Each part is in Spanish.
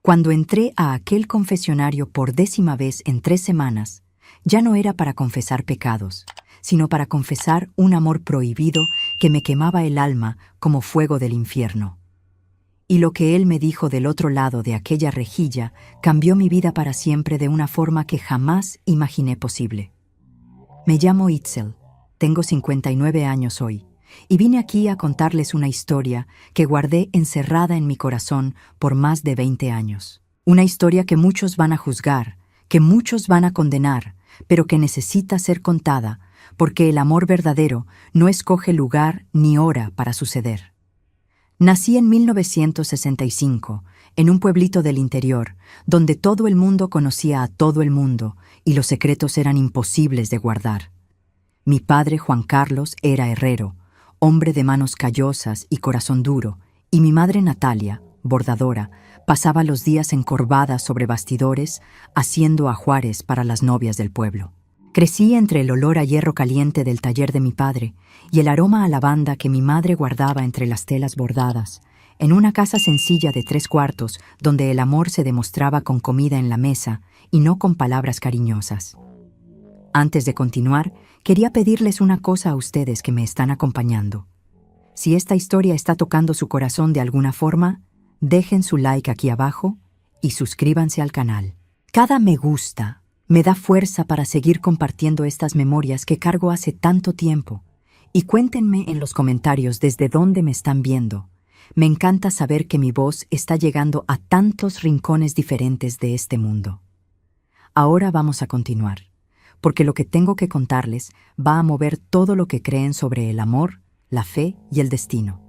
Cuando entré a aquel confesionario por 10ª vez en 3 semanas, ya no era para confesar pecados, sino para confesar un amor prohibido que me quemaba el alma como fuego del infierno. Y lo que él me dijo del otro lado de aquella rejilla cambió mi vida para siempre de una forma que jamás imaginé posible. Me llamo Itzel, tengo 59 años hoy, y vine aquí a contarles una historia que guardé encerrada en mi corazón por más de 20 años. Una historia que muchos van a juzgar, que muchos van a condenar, pero que necesita ser contada, porque el amor verdadero no escoge lugar ni hora para suceder. Nací en 1965, en un pueblito del interior, donde todo el mundo conocía a todo el mundo y los secretos eran imposibles de guardar. Mi padre, Juan Carlos, era herrero, hombre de manos callosas y corazón duro, y mi madre Natalia, bordadora, pasaba los días encorvada sobre bastidores haciendo ajuares para las novias del pueblo. Crecí entre el olor a hierro caliente del taller de mi padre y el aroma a lavanda que mi madre guardaba entre las telas bordadas, en una casa sencilla de 3 cuartos donde el amor se demostraba con comida en la mesa y no con palabras cariñosas. Antes de continuar, quería pedirles una cosa a ustedes que me están acompañando. Si esta historia está tocando su corazón de alguna forma, dejen su like aquí abajo y suscríbanse al canal. Cada me gusta me da fuerza para seguir compartiendo estas memorias que cargo hace tanto tiempo. Y cuéntenme en los comentarios desde dónde me están viendo. Me encanta saber que mi voz está llegando a tantos rincones diferentes de este mundo. Ahora vamos a continuar, porque lo que tengo que contarles va a mover todo lo que creen sobre el amor, la fe y el destino.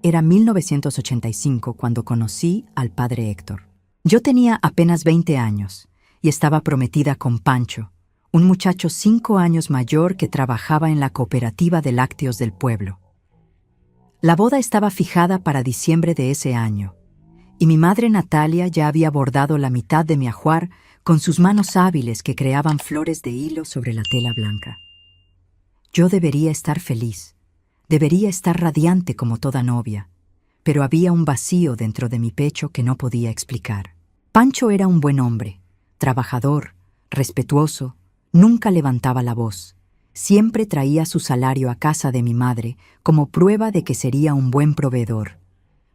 Era 1985 cuando conocí al padre Héctor. Yo tenía apenas 20 años y estaba prometida con Pancho, un muchacho 5 años mayor que trabajaba en la cooperativa de lácteos del pueblo. La boda estaba fijada para diciembre de ese año, y mi madre Natalia ya había bordado la mitad de mi ajuar con sus manos hábiles que creaban flores de hilo sobre la tela blanca. Yo debería estar feliz, debería estar radiante como toda novia, pero había un vacío dentro de mi pecho que no podía explicar. Pancho era un buen hombre, trabajador, respetuoso, nunca levantaba la voz. Siempre traía su salario a casa de mi madre como prueba de que sería un buen proveedor.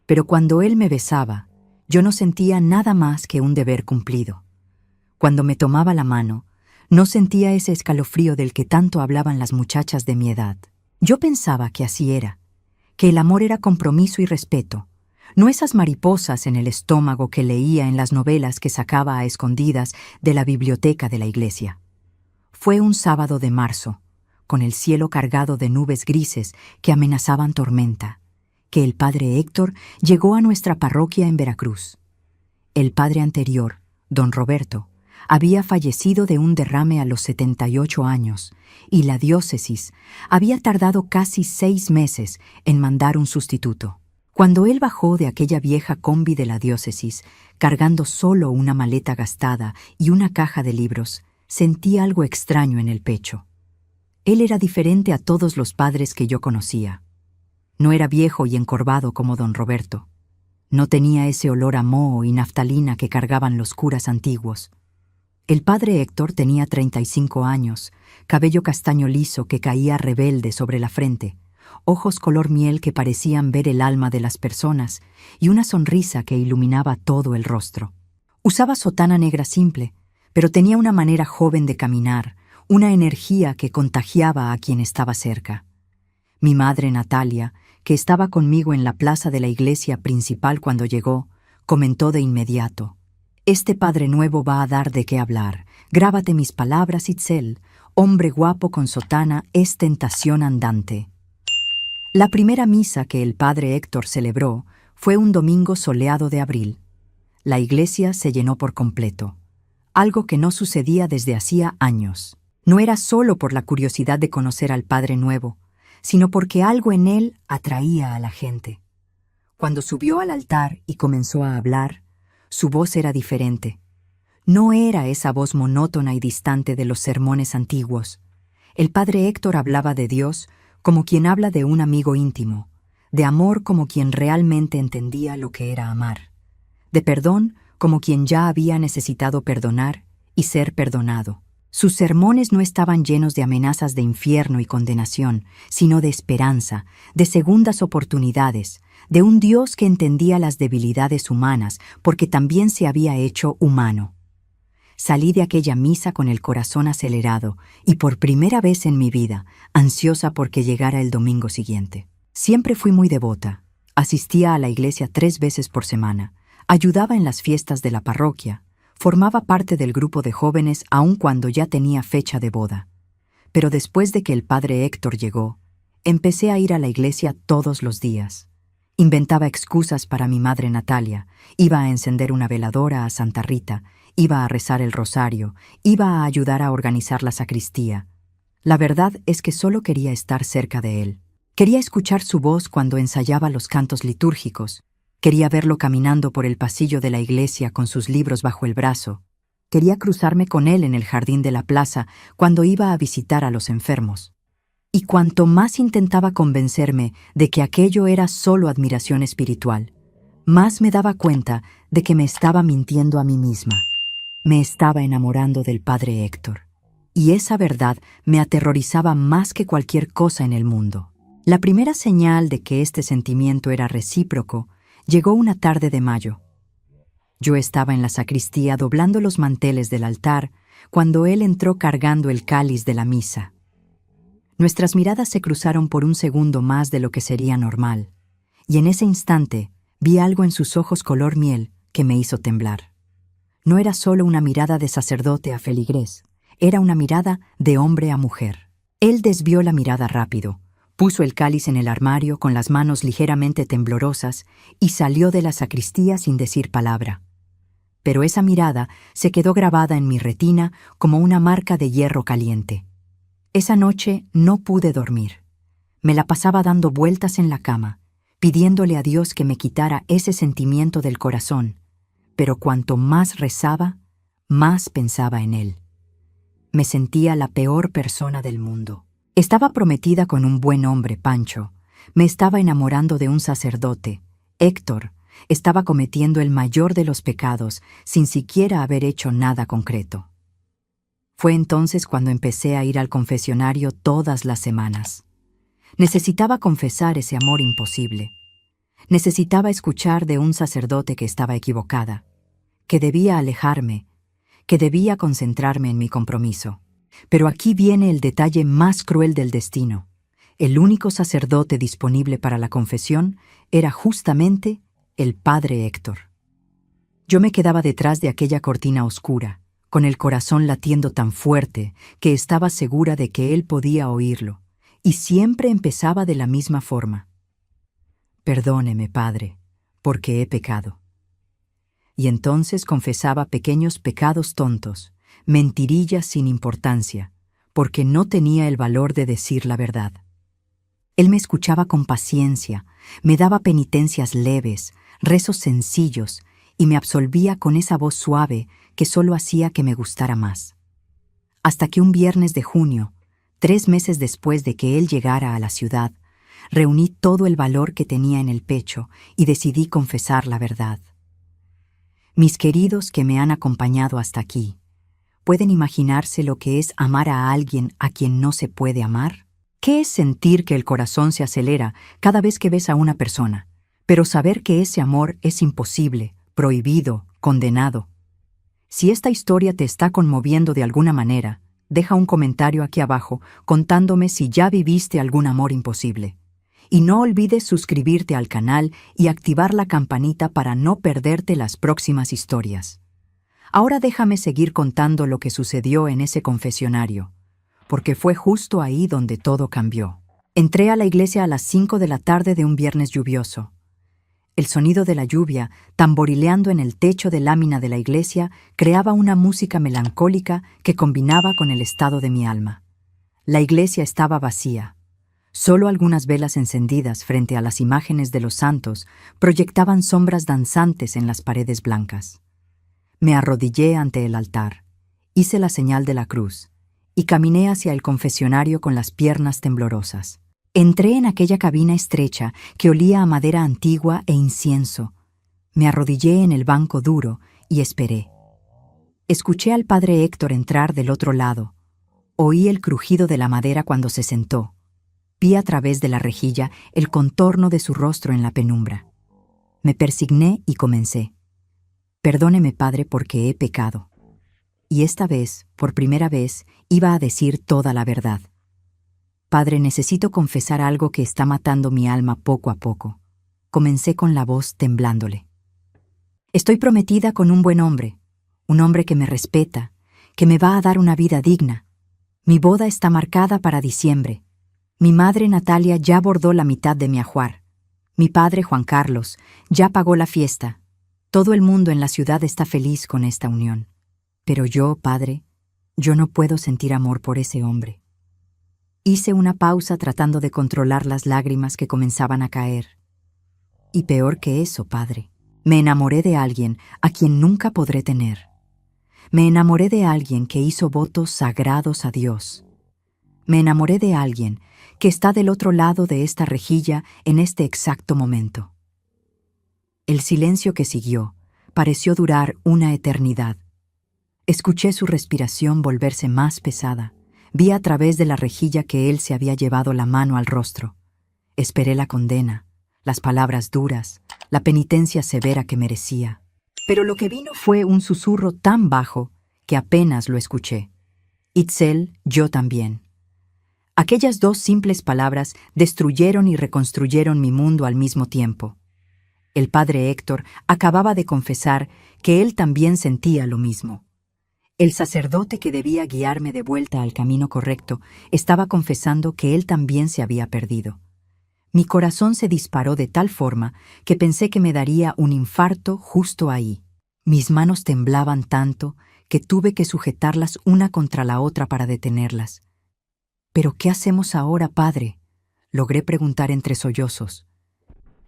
Pero cuando él me besaba, yo no sentía nada más que un deber cumplido. Cuando me tomaba la mano, no sentía ese escalofrío del que tanto hablaban las muchachas de mi edad. Yo pensaba que así era, que el amor era compromiso y respeto, no esas mariposas en el estómago que leía en las novelas que sacaba a escondidas de la biblioteca de la iglesia. Fue un sábado de marzo, con el cielo cargado de nubes grises que amenazaban tormenta, que el padre Héctor llegó a nuestra parroquia en Veracruz. El padre anterior, don Roberto, había fallecido de un derrame a los 78 años, y la diócesis había tardado casi 6 meses en mandar un sustituto. Cuando él bajó de aquella vieja combi de la diócesis, cargando solo una maleta gastada y una caja de libros, sentí algo extraño en el pecho. Él era diferente a todos los padres que yo conocía. No era viejo y encorvado como don Roberto. No tenía ese olor a moho y naftalina que cargaban los curas antiguos. El padre Héctor tenía 35 años, cabello castaño liso que caía rebelde sobre la frente, ojos color miel que parecían ver el alma de las personas y una sonrisa que iluminaba todo el rostro. Usaba sotana negra simple, pero tenía una manera joven de caminar, una energía que contagiaba a quien estaba cerca. Mi madre Natalia, que estaba conmigo en la plaza de la iglesia principal cuando llegó, comentó de inmediato: «Este padre nuevo va a dar de qué hablar. Grábate mis palabras, Itzel. Hombre guapo con sotana es tentación andante». La primera misa que el padre Héctor celebró fue un domingo soleado de abril. La iglesia se llenó por completo, algo que no sucedía desde hacía años. No era solo por la curiosidad de conocer al padre nuevo, sino porque algo en él atraía a la gente. Cuando subió al altar y comenzó a hablar, su voz era diferente. No era esa voz monótona y distante de los sermones antiguos. El padre Héctor hablaba de Dios como quien habla de un amigo íntimo, de amor como quien realmente entendía lo que era amar, de perdón como quien ya había necesitado perdonar y ser perdonado. Sus sermones no estaban llenos de amenazas de infierno y condenación, sino de esperanza, de segundas oportunidades, de un Dios que entendía las debilidades humanas porque también se había hecho humano. Salí de aquella misa con el corazón acelerado y por primera vez en mi vida, ansiosa porque llegara el domingo siguiente. Siempre fui muy devota. Asistía a la iglesia 3 veces por semana, ayudaba en las fiestas de la parroquia, formaba parte del grupo de jóvenes aun cuando ya tenía fecha de boda. Pero después de que el padre Héctor llegó, empecé a ir a la iglesia todos los días. Inventaba excusas para mi madre Natalia, iba a encender una veladora a Santa Rita, iba a rezar el rosario, iba a ayudar a organizar la sacristía. La verdad es que solo quería estar cerca de él. Quería escuchar su voz cuando ensayaba los cantos litúrgicos. Quería verlo caminando por el pasillo de la iglesia con sus libros bajo el brazo. Quería cruzarme con él en el jardín de la plaza cuando iba a visitar a los enfermos. Y cuanto más intentaba convencerme de que aquello era solo admiración espiritual, más me daba cuenta de que me estaba mintiendo a mí misma. Me estaba enamorando del padre Héctor. Y esa verdad me aterrorizaba más que cualquier cosa en el mundo. La primera señal de que este sentimiento era recíproco llegó una tarde de mayo. Yo estaba en la sacristía doblando los manteles del altar cuando él entró cargando el cáliz de la misa. Nuestras miradas se cruzaron por un segundo más de lo que sería normal, y en ese instante vi algo en sus ojos color miel que me hizo temblar. No era solo una mirada de sacerdote a feligrés, era una mirada de hombre a mujer. Él desvió la mirada rápido, puso el cáliz en el armario con las manos ligeramente temblorosas y salió de la sacristía sin decir palabra. Pero esa mirada se quedó grabada en mi retina como una marca de hierro caliente. Esa noche no pude dormir. Me la pasaba dando vueltas en la cama, pidiéndole a Dios que me quitara ese sentimiento del corazón, pero cuanto más rezaba, más pensaba en él. Me sentía la peor persona del mundo. Estaba prometida con un buen hombre, Pancho. Me estaba enamorando de un sacerdote, Héctor. Estaba cometiendo el mayor de los pecados sin siquiera haber hecho nada concreto. Fue entonces cuando empecé a ir al confesionario todas las semanas. Necesitaba confesar ese amor imposible. Necesitaba escuchar de un sacerdote que estaba equivocada, que debía alejarme, que debía concentrarme en mi compromiso. Pero aquí viene el detalle más cruel del destino. El único sacerdote disponible para la confesión era justamente el padre Héctor. Yo me quedaba detrás de aquella cortina oscura, con el corazón latiendo tan fuerte que estaba segura de que él podía oírlo, y siempre empezaba de la misma forma. Perdóneme, padre, porque he pecado. Y entonces confesaba pequeños pecados tontos, mentirillas sin importancia, porque no tenía el valor de decir la verdad. Él me escuchaba con paciencia, me daba penitencias leves, rezos sencillos, y me absolvía con esa voz suave que solo hacía que me gustara más. Hasta que un viernes de junio, 3 meses después de que él llegara a la ciudad, reuní todo el valor que tenía en el pecho y decidí confesar la verdad. Mis queridos que me han acompañado hasta aquí, ¿pueden imaginarse lo que es amar a alguien a quien no se puede amar? ¿Qué es sentir que el corazón se acelera cada vez que ves a una persona, pero saber que ese amor es imposible, prohibido, condenado? Si esta historia te está conmoviendo de alguna manera, deja un comentario aquí abajo contándome si ya viviste algún amor imposible. Y no olvides suscribirte al canal y activar la campanita para no perderte las próximas historias. Ahora déjame seguir contando lo que sucedió en ese confesionario, porque fue justo ahí donde todo cambió. Entré a la iglesia a las 5 de la tarde de un viernes lluvioso. El sonido de la lluvia, tamborileando en el techo de lámina de la iglesia, creaba una música melancólica que combinaba con el estado de mi alma. La iglesia estaba vacía. Solo algunas velas encendidas frente a las imágenes de los santos proyectaban sombras danzantes en las paredes blancas. Me arrodillé ante el altar, hice la señal de la cruz y caminé hacia el confesionario con las piernas temblorosas. Entré en aquella cabina estrecha que olía a madera antigua e incienso, Me arrodillé en el banco duro y esperé. Escuché al padre Héctor entrar del otro lado. Oí el crujido de la madera cuando se sentó. Vi a través de la rejilla el contorno de su rostro en la penumbra. Me persigné y comencé. Perdóneme, padre, porque he pecado. Y esta vez, por primera vez, iba a decir toda la verdad. Padre, necesito confesar algo que está matando mi alma poco a poco. Comencé con la voz temblándole. Estoy prometida con un buen hombre, un hombre que me respeta, que me va a dar una vida digna. Mi boda está marcada para diciembre. Mi madre Natalia ya bordó la mitad de mi ajuar. Mi padre Juan Carlos ya pagó la fiesta. Todo el mundo en la ciudad está feliz con esta unión. Pero yo, padre, yo no puedo sentir amor por ese hombre. Hice una pausa tratando de controlar las lágrimas que comenzaban a caer. Y peor que eso, padre, me enamoré de alguien a quien nunca podré tener. Me enamoré de alguien que hizo votos sagrados a Dios. Me enamoré de alguien que está del otro lado de esta rejilla en este exacto momento. El silencio que siguió pareció durar una eternidad. Escuché su respiración volverse más pesada. Vi a través de la rejilla que él se había llevado la mano al rostro. Esperé la condena, las palabras duras, la penitencia severa que merecía. Pero lo que vino fue un susurro tan bajo que apenas lo escuché. Itzel, yo también. Aquellas dos simples palabras destruyeron y reconstruyeron mi mundo al mismo tiempo. El padre Héctor acababa de confesar que él también sentía lo mismo. El sacerdote que debía guiarme de vuelta al camino correcto estaba confesando que él también se había perdido. Mi corazón se disparó de tal forma que pensé que me daría un infarto justo ahí. Mis manos temblaban tanto que tuve que sujetarlas una contra la otra para detenerlas. ¿Pero qué hacemos ahora, padre?, logré preguntar entre sollozos.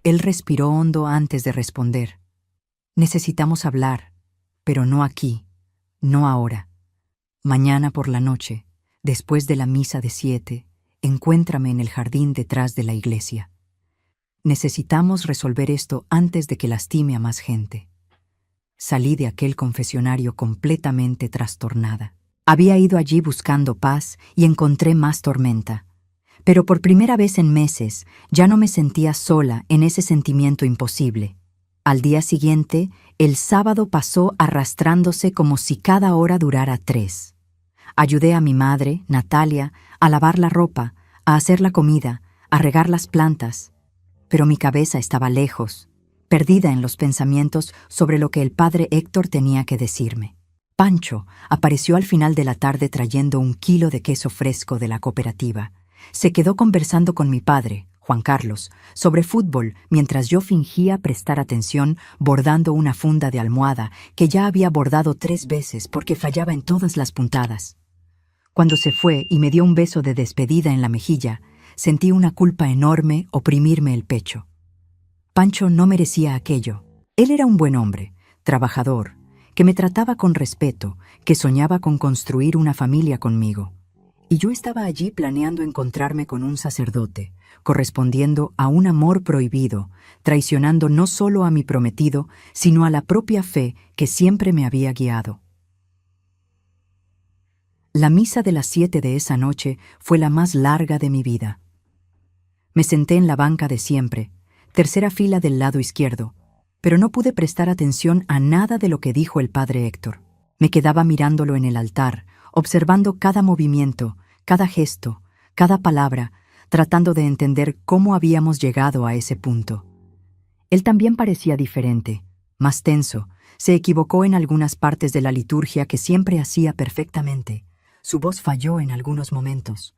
Él respiró hondo antes de responder. Necesitamos hablar, pero no aquí, no ahora. Mañana por la noche, después de la misa de 7, encuéntrame en el jardín detrás de la iglesia. Necesitamos resolver esto antes de que lastime a más gente. Salí de aquel confesionario completamente trastornada. Había ido allí buscando paz y encontré más tormenta. Pero por primera vez en meses ya no me sentía sola en ese sentimiento imposible. Al día siguiente, el sábado pasó arrastrándose como si cada hora durara 3. Ayudé a mi madre, Natalia, a lavar la ropa, a hacer la comida, a regar las plantas. Pero mi cabeza estaba lejos, perdida en los pensamientos sobre lo que el padre Héctor tenía que decirme. Pancho apareció al final de la tarde trayendo 1 kilo de queso fresco de la cooperativa. Se quedó conversando con mi padre, Juan Carlos, sobre fútbol mientras yo fingía prestar atención bordando una funda de almohada que ya había bordado 3 veces porque fallaba en todas las puntadas. Cuando se fue y me dio un beso de despedida en la mejilla, sentí una culpa enorme oprimirme el pecho. Pancho no merecía aquello. Él era un buen hombre, trabajador, que me trataba con respeto, que soñaba con construir una familia conmigo. Y yo estaba allí planeando encontrarme con un sacerdote, correspondiendo a un amor prohibido, traicionando no solo a mi prometido, sino a la propia fe que siempre me había guiado. La misa de las 7 de esa noche fue la más larga de mi vida. Me senté en la banca de siempre, tercera fila del lado izquierdo, pero no pude prestar atención a nada de lo que dijo el padre Héctor. Me quedaba mirándolo en el altar, observando cada movimiento, cada gesto, cada palabra, tratando de entender cómo habíamos llegado a ese punto. Él también parecía diferente, más tenso, se equivocó en algunas partes de la liturgia que siempre hacía perfectamente. Su voz falló en algunos momentos.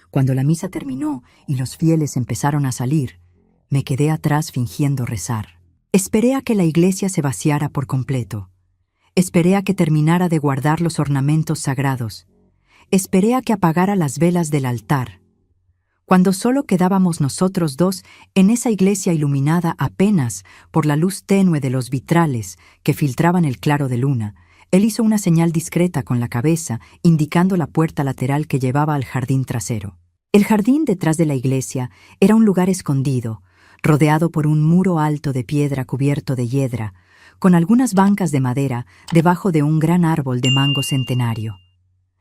Cuando la misa terminó y los fieles empezaron a salir, me quedé atrás fingiendo rezar. Esperé a que la iglesia se vaciara por completo. Esperé a que terminara de guardar los ornamentos sagrados. Esperé a que apagara las velas del altar. Cuando solo quedábamos nosotros dos en esa iglesia iluminada apenas por la luz tenue de los vitrales que filtraban el claro de luna, él hizo una señal discreta con la cabeza, indicando la puerta lateral que llevaba al jardín trasero. El jardín detrás de la iglesia era un lugar escondido, rodeado por un muro alto de piedra cubierto de hiedra, con algunas bancas de madera debajo de un gran árbol de mango centenario.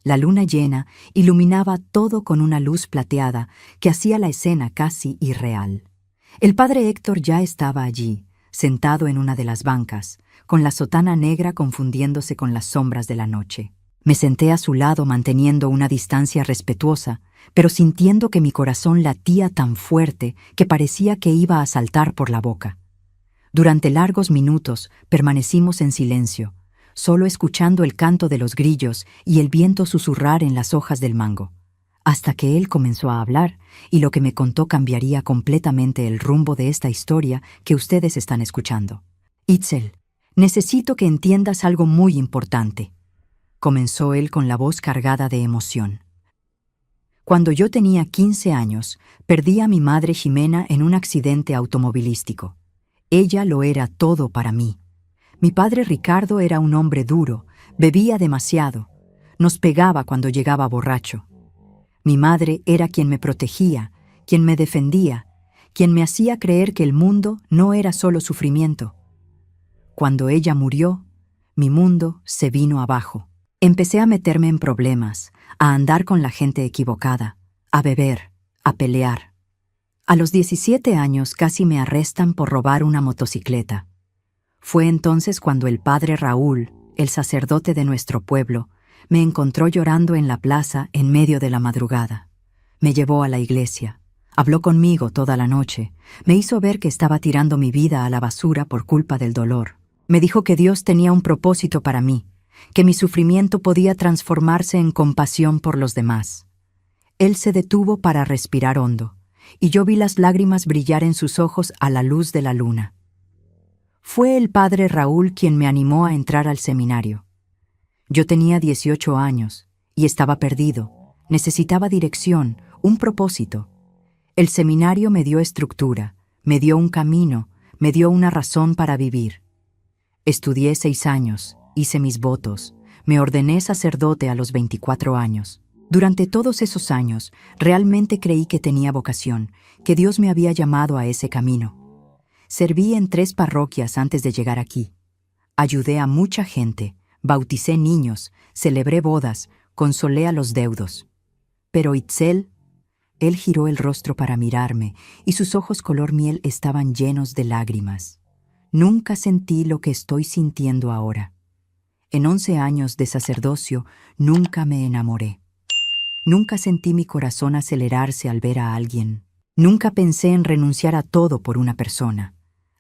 La luna llena iluminaba todo con una luz plateada que hacía la escena casi irreal. El padre Héctor ya estaba allí, sentado en una de las bancas, con la sotana negra confundiéndose con las sombras de la noche. Me senté a su lado manteniendo una distancia respetuosa, pero sintiendo que mi corazón latía tan fuerte que parecía que iba a saltar por la boca. Durante largos minutos permanecimos en silencio, solo escuchando el canto de los grillos y el viento susurrar en las hojas del mango, hasta que él comenzó a hablar y lo que me contó cambiaría completamente el rumbo de esta historia que ustedes están escuchando. Itzel, necesito que entiendas algo muy importante, comenzó él con la voz cargada de emoción. Cuando yo tenía 15 años, perdí a mi madre Jimena en un accidente automovilístico. Ella lo era todo para mí. Mi padre Ricardo era un hombre duro, bebía demasiado, nos pegaba cuando llegaba borracho. Mi madre era quien me protegía, quien me defendía, quien me hacía creer que el mundo no era solo sufrimiento. Cuando ella murió, mi mundo se vino abajo. Empecé a meterme en problemas, a andar con la gente equivocada, a beber, a pelear. A los 17 años casi me arrestan por robar una motocicleta. Fue entonces cuando el padre Raúl, el sacerdote de nuestro pueblo, me encontró llorando en la plaza en medio de la madrugada. Me llevó a la iglesia, habló conmigo toda la noche, me hizo ver que estaba tirando mi vida a la basura por culpa del dolor. Me dijo que Dios tenía un propósito para mí, que mi sufrimiento podía transformarse en compasión por los demás. Él se detuvo para respirar hondo, y yo vi las lágrimas brillar en sus ojos a la luz de la luna. Fue el padre Raúl quien me animó a entrar al seminario. Yo tenía 18 años y estaba perdido, necesitaba dirección, un propósito. El seminario me dio estructura, me dio un camino, me dio una razón para vivir. Estudié 6 años, hice mis votos, me ordené sacerdote a los 24 años. Durante todos esos años, realmente creí que tenía vocación, que Dios me había llamado a ese camino. Serví en 3 parroquias antes de llegar aquí. Ayudé a mucha gente, bauticé niños, celebré bodas, consolé a los deudos. Pero Itzel, él giró el rostro para mirarme y sus ojos color miel estaban llenos de lágrimas. Nunca sentí lo que estoy sintiendo ahora. En 11 años de sacerdocio, nunca me enamoré. Nunca sentí mi corazón acelerarse al ver a alguien. Nunca pensé en renunciar a todo por una persona.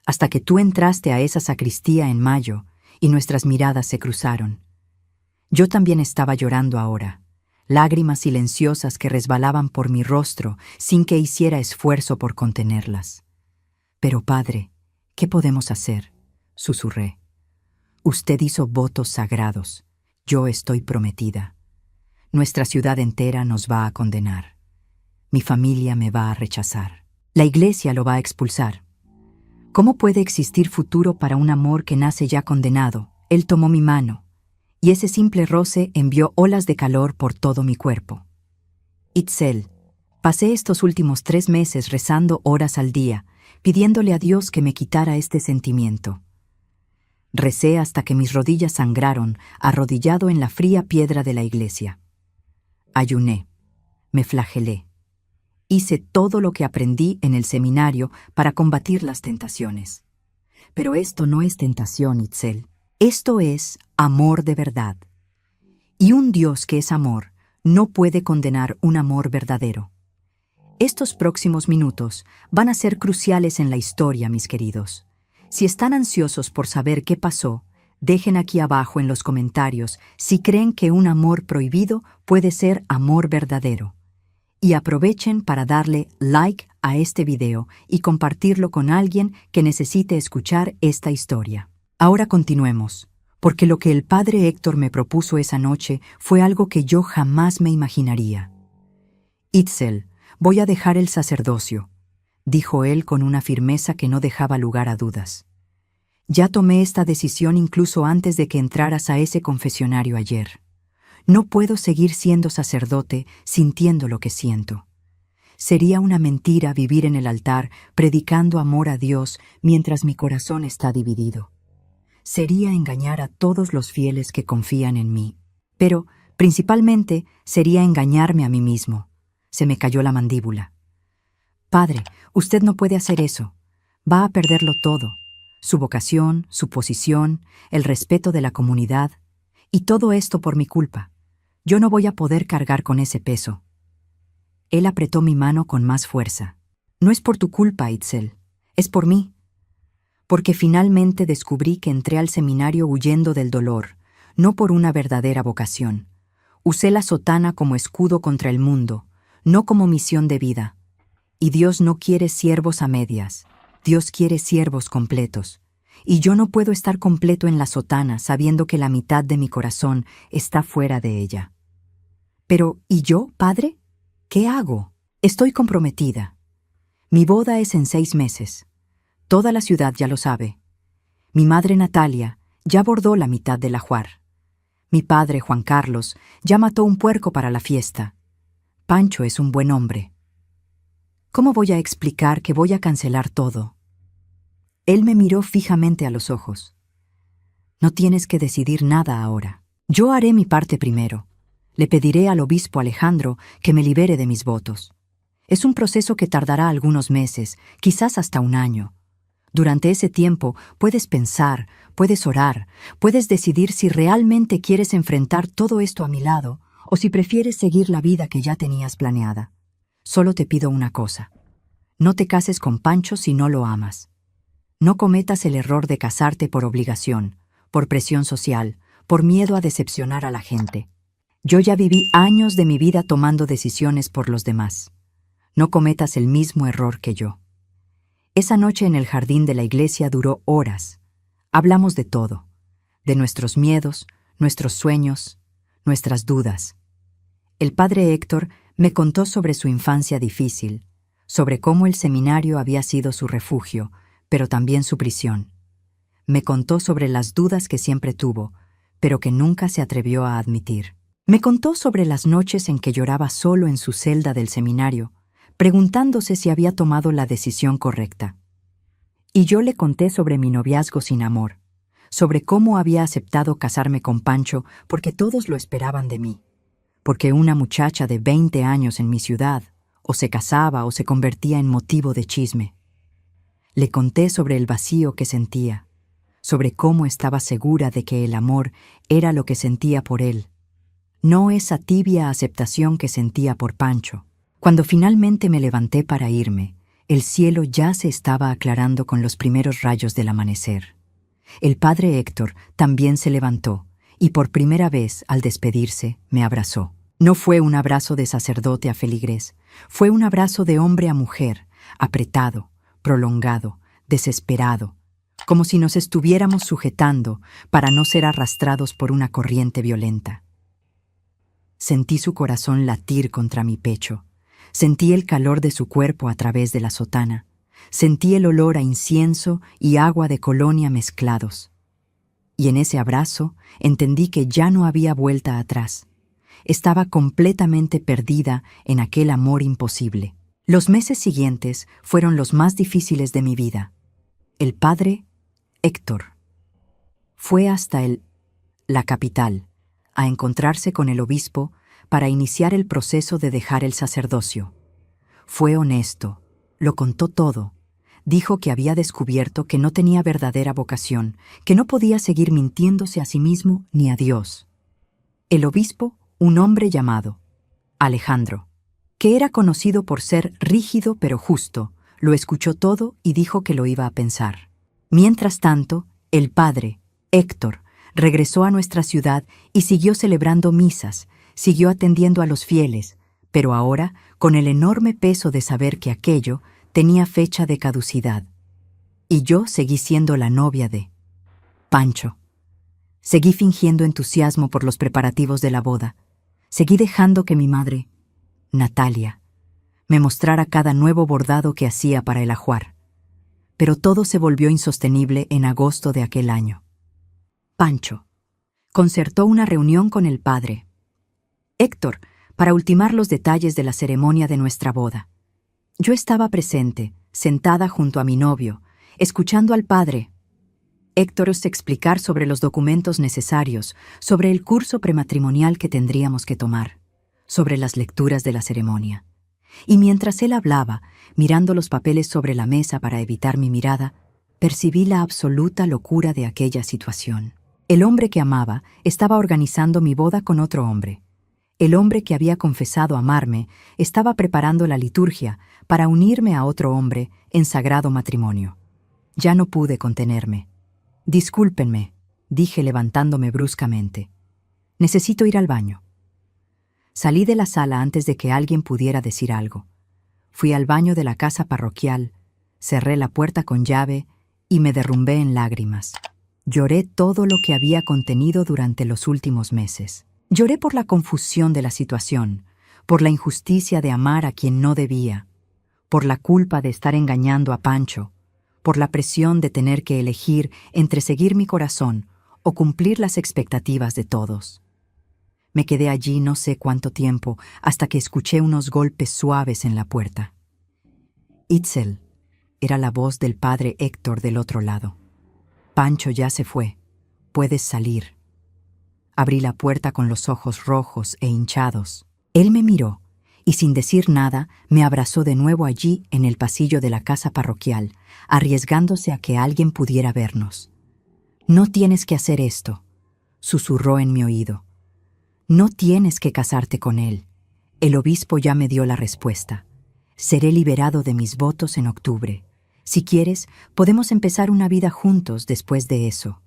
Hasta que tú entraste a esa sacristía en mayo y nuestras miradas se cruzaron. Yo también estaba llorando ahora, lágrimas silenciosas que resbalaban por mi rostro sin que hiciera esfuerzo por contenerlas. Pero padre, ¿qué podemos hacer?, susurré. Usted hizo votos sagrados. Yo estoy prometida. Nuestra ciudad entera nos va a condenar. Mi familia me va a rechazar. La iglesia lo va a expulsar. ¿Cómo puede existir futuro para un amor que nace ya condenado? Él tomó mi mano, y ese simple roce envió olas de calor por todo mi cuerpo. Itzel, pasé estos últimos 3 meses rezando horas al día, pidiéndole a Dios que me quitara este sentimiento. Recé hasta que mis rodillas sangraron, arrodillado en la fría piedra de la iglesia. Ayuné, me flagelé. Hice todo lo que aprendí en el seminario para combatir las tentaciones. Pero esto no es tentación, Itzel. Esto es amor de verdad. Y un Dios que es amor no puede condenar un amor verdadero. Estos próximos minutos van a ser cruciales en la historia, mis queridos. Si están ansiosos por saber qué pasó, dejen aquí abajo en los comentarios si creen que un amor prohibido puede ser amor verdadero. Y aprovechen para darle like a este video y compartirlo con alguien que necesite escuchar esta historia. Ahora continuemos, porque lo que el padre Héctor me propuso esa noche fue algo que yo jamás me imaginaría. Itzel, voy a dejar el sacerdocio, dijo él con una firmeza que no dejaba lugar a dudas. Ya tomé esta decisión incluso antes de que entraras a ese confesionario ayer. No puedo seguir siendo sacerdote sintiendo lo que siento. Sería una mentira vivir en el altar predicando amor a Dios mientras mi corazón está dividido. Sería engañar a todos los fieles que confían en mí. Pero, principalmente, sería engañarme a mí mismo. Se me cayó la mandíbula. Padre, usted no puede hacer eso. Va a perderlo todo. Su vocación, su posición, el respeto de la comunidad. Y todo esto por mi culpa. Yo no voy a poder cargar con ese peso. Él apretó mi mano con más fuerza. No es por tu culpa, Itzel. Es por mí. Porque finalmente descubrí que entré al seminario huyendo del dolor, no por una verdadera vocación. Usé la sotana como escudo contra el mundo, no como misión de vida. Y Dios no quiere siervos a medias. Dios quiere siervos completos. Y yo no puedo estar completo en la sotana sabiendo que la mitad de mi corazón está fuera de ella. Pero, ¿y yo, padre? ¿Qué hago? Estoy comprometida. Mi boda es en 6 meses. Toda la ciudad ya lo sabe. Mi madre Natalia ya bordó la mitad del ajuar. Mi padre Juan Carlos ya mató un puerco para la fiesta. Pancho es un buen hombre. ¿Cómo voy a explicar que voy a cancelar todo? Él me miró fijamente a los ojos. No tienes que decidir nada ahora. Yo haré mi parte primero. Le pediré al obispo Alejandro que me libere de mis votos. Es un proceso que tardará algunos meses, quizás hasta 1 año. Durante ese tiempo puedes pensar, puedes orar, puedes decidir si realmente quieres enfrentar todo esto a mi lado o si prefieres seguir la vida que ya tenías planeada. Solo te pido una cosa. No te cases con Pancho si no lo amas. No cometas el error de casarte por obligación, por presión social, por miedo a decepcionar a la gente. Yo ya viví años de mi vida tomando decisiones por los demás. No cometas el mismo error que yo. Esa noche en el jardín de la iglesia duró horas. Hablamos de todo, de nuestros miedos, nuestros sueños, nuestras dudas. El padre Héctor me contó sobre su infancia difícil, sobre cómo el seminario había sido su refugio, pero también su prisión. Me contó sobre las dudas que siempre tuvo, pero que nunca se atrevió a admitir. Me contó sobre las noches en que lloraba solo en su celda del seminario, preguntándose si había tomado la decisión correcta. Y yo le conté sobre mi noviazgo sin amor, sobre cómo había aceptado casarme con Pancho porque todos lo esperaban de mí, porque una muchacha de 20 años en mi ciudad o se casaba o se convertía en motivo de chisme. Le conté sobre el vacío que sentía, sobre cómo estaba segura de que el amor era lo que sentía por él, no esa tibia aceptación que sentía por Pancho. Cuando finalmente me levanté para irme, el cielo ya se estaba aclarando con los primeros rayos del amanecer. El padre Héctor también se levantó y por primera vez, al despedirse, me abrazó. No fue un abrazo de sacerdote a feligrés, fue un abrazo de hombre a mujer, apretado, prolongado, desesperado, como si nos estuviéramos sujetando para no ser arrastrados por una corriente violenta. Sentí su corazón latir contra mi pecho. Sentí el calor de su cuerpo a través de la sotana. Sentí el olor a incienso y agua de colonia mezclados. Y en ese abrazo entendí que ya no había vuelta atrás. Estaba completamente perdida en aquel amor imposible. Los meses siguientes fueron los más difíciles de mi vida. El padre Héctor fue hasta la capital a encontrarse con el obispo para iniciar el proceso de dejar el sacerdocio. Fue honesto, lo contó todo. Dijo que había descubierto que no tenía verdadera vocación, que no podía seguir mintiéndose a sí mismo ni a Dios. El obispo, un hombre llamado Alejandro, que era conocido por ser rígido pero justo, lo escuchó todo y dijo que lo iba a pensar. Mientras tanto, el padre, Héctor, regresó a nuestra ciudad y siguió celebrando misas, siguió atendiendo a los fieles, pero ahora con el enorme peso de saber que aquello tenía fecha de caducidad. Y yo seguí siendo la novia de Pancho. Seguí fingiendo entusiasmo por los preparativos de la boda. Seguí dejando que mi madre, Natalia, me mostrara cada nuevo bordado que hacía para el ajuar. Pero todo se volvió insostenible en agosto de aquel año. Pancho concertó una reunión con el padre Héctor para ultimar los detalles de la ceremonia de nuestra boda. Yo estaba presente, sentada junto a mi novio, escuchando al padre Héctor explicar sobre los documentos necesarios, sobre el curso prematrimonial que tendríamos que tomar, sobre las lecturas de la ceremonia. Y mientras él hablaba, mirando los papeles sobre la mesa para evitar mi mirada, percibí la absoluta locura de aquella situación. El hombre que amaba estaba organizando mi boda con otro hombre. El hombre que había confesado amarme estaba preparando la liturgia para unirme a otro hombre en sagrado matrimonio. Ya no pude contenerme. «Discúlpenme», dije levantándome bruscamente. «Necesito ir al baño». Salí de la sala antes de que alguien pudiera decir algo. Fui al baño de la casa parroquial, cerré la puerta con llave y me derrumbé en lágrimas. Lloré todo lo que había contenido durante los últimos meses. Lloré por la confusión de la situación, por la injusticia de amar a quien no debía, por la culpa de estar engañando a Pancho, por la presión de tener que elegir entre seguir mi corazón o cumplir las expectativas de todos. Me quedé allí no sé cuánto tiempo hasta que escuché unos golpes suaves en la puerta. «Itzel», era la voz del padre Héctor del otro lado. «Pancho ya se fue. Puedes salir». Abrí la puerta con los ojos rojos e hinchados. Él me miró y sin decir nada me abrazó de nuevo allí en el pasillo de la casa parroquial, arriesgándose a que alguien pudiera vernos. «No tienes que hacer esto», susurró en mi oído. «No tienes que casarte con él. El obispo ya me dio la respuesta. Seré liberado de mis votos en octubre. Si quieres, podemos empezar una vida juntos después de eso».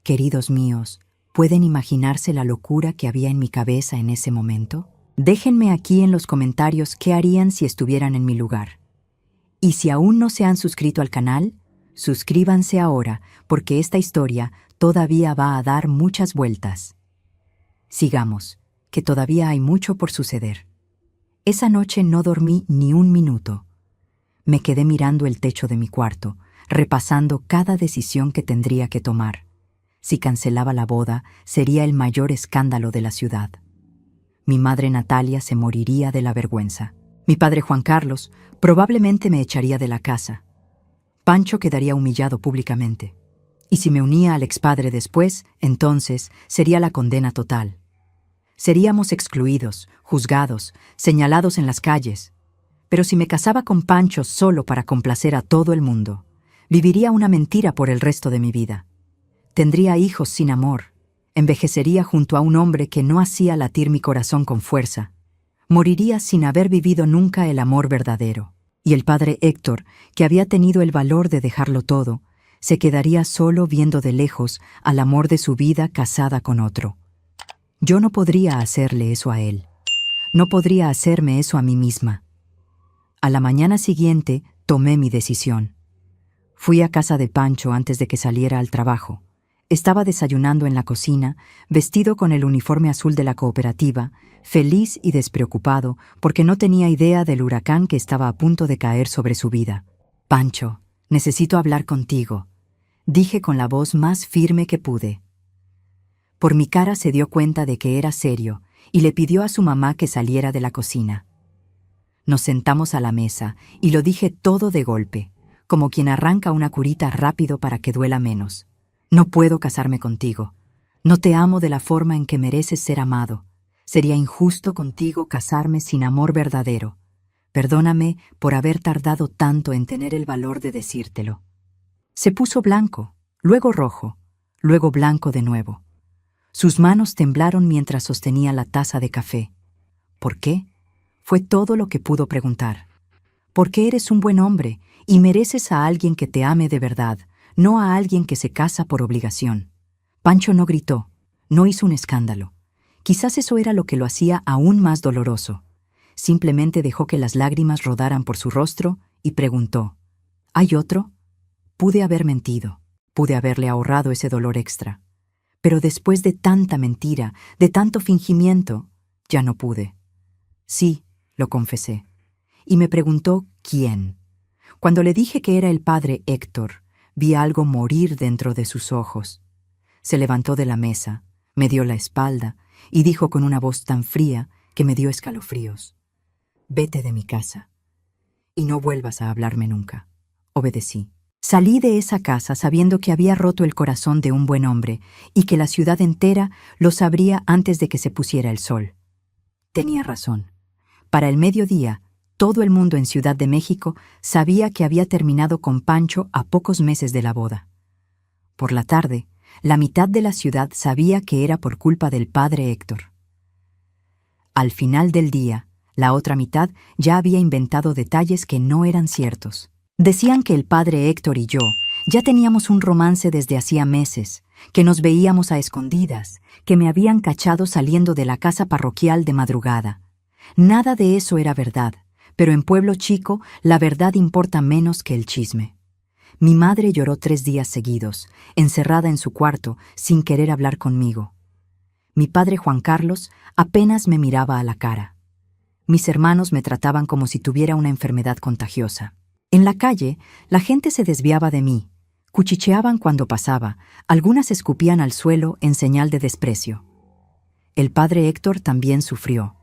Queridos míos, ¿pueden imaginarse la locura que había en mi cabeza en ese momento? Déjenme aquí en los comentarios qué harían si estuvieran en mi lugar. Y si aún no se han suscrito al canal, suscríbanse ahora, porque esta historia todavía va a dar muchas vueltas. Sigamos, que todavía hay mucho por suceder. Esa noche no dormí ni un minuto. Me quedé mirando el techo de mi cuarto, repasando cada decisión que tendría que tomar. Si cancelaba la boda, sería el mayor escándalo de la ciudad. Mi madre Natalia se moriría de la vergüenza. Mi padre Juan Carlos probablemente me echaría de la casa. Pancho quedaría humillado públicamente. Y si me unía al expadre después, entonces sería la condena total. Seríamos excluidos, juzgados, señalados en las calles. Pero si me casaba con Pancho solo para complacer a todo el mundo, viviría una mentira por el resto de mi vida. Tendría hijos sin amor. Envejecería junto a un hombre que no hacía latir mi corazón con fuerza. Moriría sin haber vivido nunca el amor verdadero. Y el padre Héctor, que había tenido el valor de dejarlo todo, se quedaría solo viendo de lejos al amor de su vida casada con otro. Yo no podría hacerle eso a él. No podría hacerme eso a mí misma. A la mañana siguiente tomé mi decisión. Fui a casa de Pancho antes de que saliera al trabajo. Estaba desayunando en la cocina, vestido con el uniforme azul de la cooperativa, feliz y despreocupado porque no tenía idea del huracán que estaba a punto de caer sobre su vida. «Pancho, necesito hablar contigo», dije con la voz más firme que pude. Por mi cara se dio cuenta de que era serio y le pidió a su mamá que saliera de la cocina. Nos sentamos a la mesa y lo dije todo de golpe, como quien arranca una curita rápido para que duela menos. «No puedo casarme contigo. No te amo de la forma en que mereces ser amado. Sería injusto contigo casarme sin amor verdadero. Perdóname por haber tardado tanto en tener el valor de decírtelo». Se puso blanco, luego rojo, luego blanco de nuevo. Sus manos temblaron mientras sostenía la taza de café. «¿Por qué?», fue todo lo que pudo preguntar. «Porque eres un buen hombre y mereces a alguien que te ame de verdad, no a alguien que se casa por obligación». Pancho no gritó, no hizo un escándalo. Quizás eso era lo que lo hacía aún más doloroso. Simplemente dejó que las lágrimas rodaran por su rostro y preguntó: «¿Hay otro?». Pude haber mentido, pude haberle ahorrado ese dolor extra. Pero después de tanta mentira, de tanto fingimiento, ya no pude. «Sí», lo confesé. Y me preguntó quién. Cuando le dije que era el padre Héctor, vi algo morir dentro de sus ojos. Se levantó de la mesa, me dio la espalda y dijo con una voz tan fría que me dio escalofríos: «Vete de mi casa». y no vuelvas a hablarme nunca. Obedecí. Salí de esa casa sabiendo que había roto el corazón de un buen hombre y que la ciudad entera lo sabría antes de que se pusiera el sol. Tenía razón. Para el mediodía, todo el mundo en Ciudad de México sabía que había terminado con Pancho a pocos meses de la boda. Por la tarde, la mitad de la ciudad sabía que era por culpa del padre Héctor. Al final del día, la otra mitad ya había inventado detalles que no eran ciertos. Decían que el padre Héctor y yo ya teníamos un romance desde hacía meses, que nos veíamos a escondidas, que me habían cachado saliendo de la casa parroquial de madrugada. Nada de eso era verdad, pero en pueblo chico la verdad importa menos que el chisme. Mi madre lloró 3 días seguidos, encerrada en su cuarto, sin querer hablar conmigo. Mi padre Juan Carlos apenas me miraba a la cara. Mis hermanos me trataban como si tuviera una enfermedad contagiosa. En la calle, la gente se desviaba de mí, cuchicheaban cuando pasaba, algunas escupían al suelo en señal de desprecio. El padre Héctor también sufrió.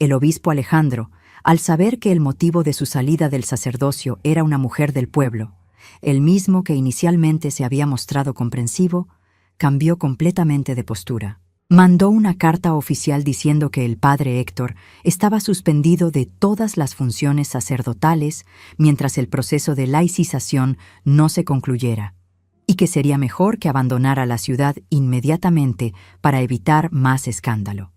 El obispo Alejandro, al saber que el motivo de su salida del sacerdocio era una mujer del pueblo, el mismo que inicialmente se había mostrado comprensivo, cambió completamente de postura. Mandó una carta oficial diciendo que el padre Héctor estaba suspendido de todas las funciones sacerdotales mientras el proceso de laicización no se concluyera, y que sería mejor que abandonara la ciudad inmediatamente para evitar más escándalo.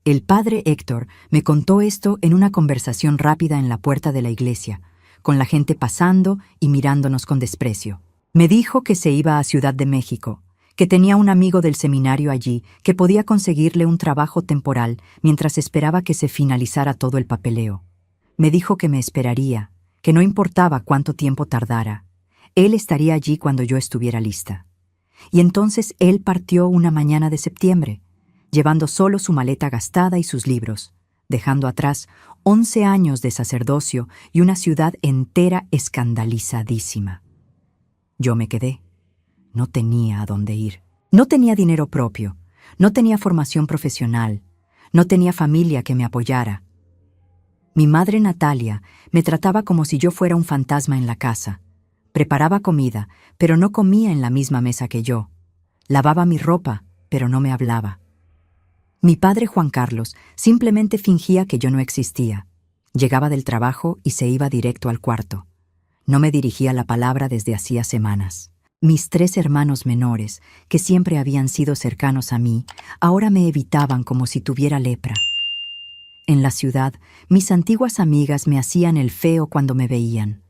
El padre Héctor me contó esto en una conversación rápida en la puerta de la iglesia, con la gente pasando y mirándonos con desprecio. Me dijo que se iba a Ciudad de México, que tenía un amigo del seminario allí que podía conseguirle un trabajo temporal mientras esperaba que se finalizara todo el papeleo. Me dijo que me esperaría, que no importaba cuánto tiempo tardara. Él estaría allí cuando yo estuviera lista. Y entonces él partió una mañana de septiembre, llevando solo su maleta gastada y sus libros, dejando atrás 11 años de sacerdocio y una ciudad entera escandalizadísima. Yo me quedé. No tenía a dónde ir. No tenía dinero propio, no tenía formación profesional, no tenía familia que me apoyara. Mi madre Natalia me trataba como si yo fuera un fantasma en la casa. Preparaba comida, pero no comía en la misma mesa que yo. Lavaba mi ropa, pero no me hablaba. Mi padre Juan Carlos simplemente fingía que yo no existía. Llegaba del trabajo y se iba directo al cuarto. No me dirigía la palabra desde hacía semanas. Mis 3 hermanos menores, que siempre habían sido cercanos a mí, ahora me evitaban como si tuviera lepra. En la ciudad, mis antiguas amigas me hacían el feo cuando me veían.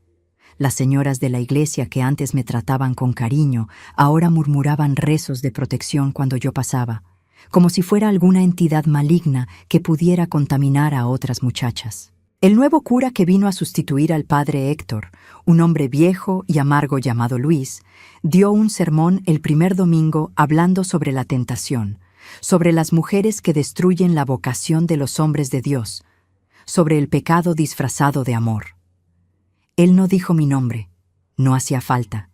Las señoras de la iglesia que antes me trataban con cariño, ahora murmuraban rezos de protección cuando yo pasaba, como si fuera alguna entidad maligna que pudiera contaminar a otras muchachas. El nuevo cura que vino a sustituir al padre Héctor, un hombre viejo y amargo llamado Luis, dio un sermón el primer domingo hablando sobre la tentación, sobre las mujeres que destruyen la vocación de los hombres de Dios, sobre el pecado disfrazado de amor. Él no dijo mi nombre, no hacía falta.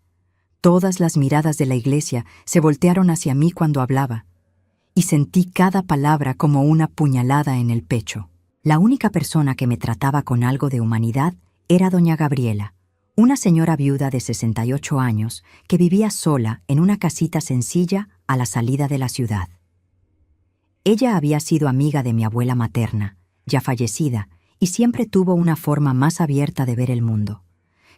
Todas las miradas de la iglesia se voltearon hacia mí cuando hablaba, y sentí cada palabra como una puñalada en el pecho. La única persona que me trataba con algo de humanidad era doña Gabriela, una señora viuda de 68 años que vivía sola en una casita sencilla a la salida de la ciudad. Ella había sido amiga de mi abuela materna, ya fallecida, y siempre tuvo una forma más abierta de ver el mundo.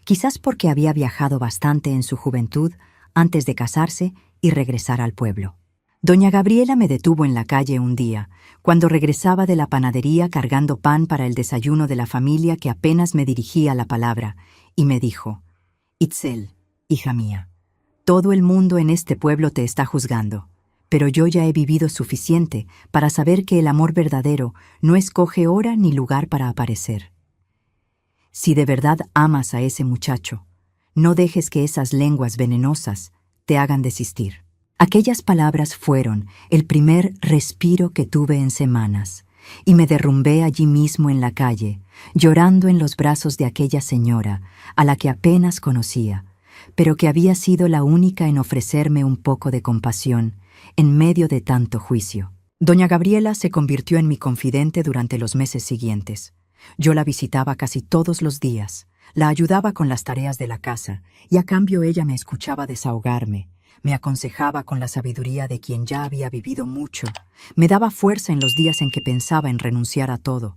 Quizás porque había viajado bastante en su juventud antes de casarse y regresar al pueblo. Doña Gabriela me detuvo en la calle un día, cuando regresaba de la panadería cargando pan para el desayuno de la familia que apenas me dirigía la palabra, y me dijo: «Itzel, hija mía, todo el mundo en este pueblo te está juzgando, pero yo ya he vivido suficiente para saber que el amor verdadero no escoge hora ni lugar para aparecer. Si de verdad amas a ese muchacho, no dejes que esas lenguas venenosas te hagan desistir». Aquellas palabras fueron el primer respiro que tuve en semanas, y me derrumbé allí mismo en la calle, llorando en los brazos de aquella señora, a la que apenas conocía, pero que había sido la única en ofrecerme un poco de compasión en medio de tanto juicio. Doña Gabriela se convirtió en mi confidente durante los meses siguientes. Yo la visitaba casi todos los días, la ayudaba con las tareas de la casa, y a cambio ella me escuchaba desahogarme, me aconsejaba con la sabiduría de quien ya había vivido mucho, me daba fuerza en los días en que pensaba en renunciar a todo.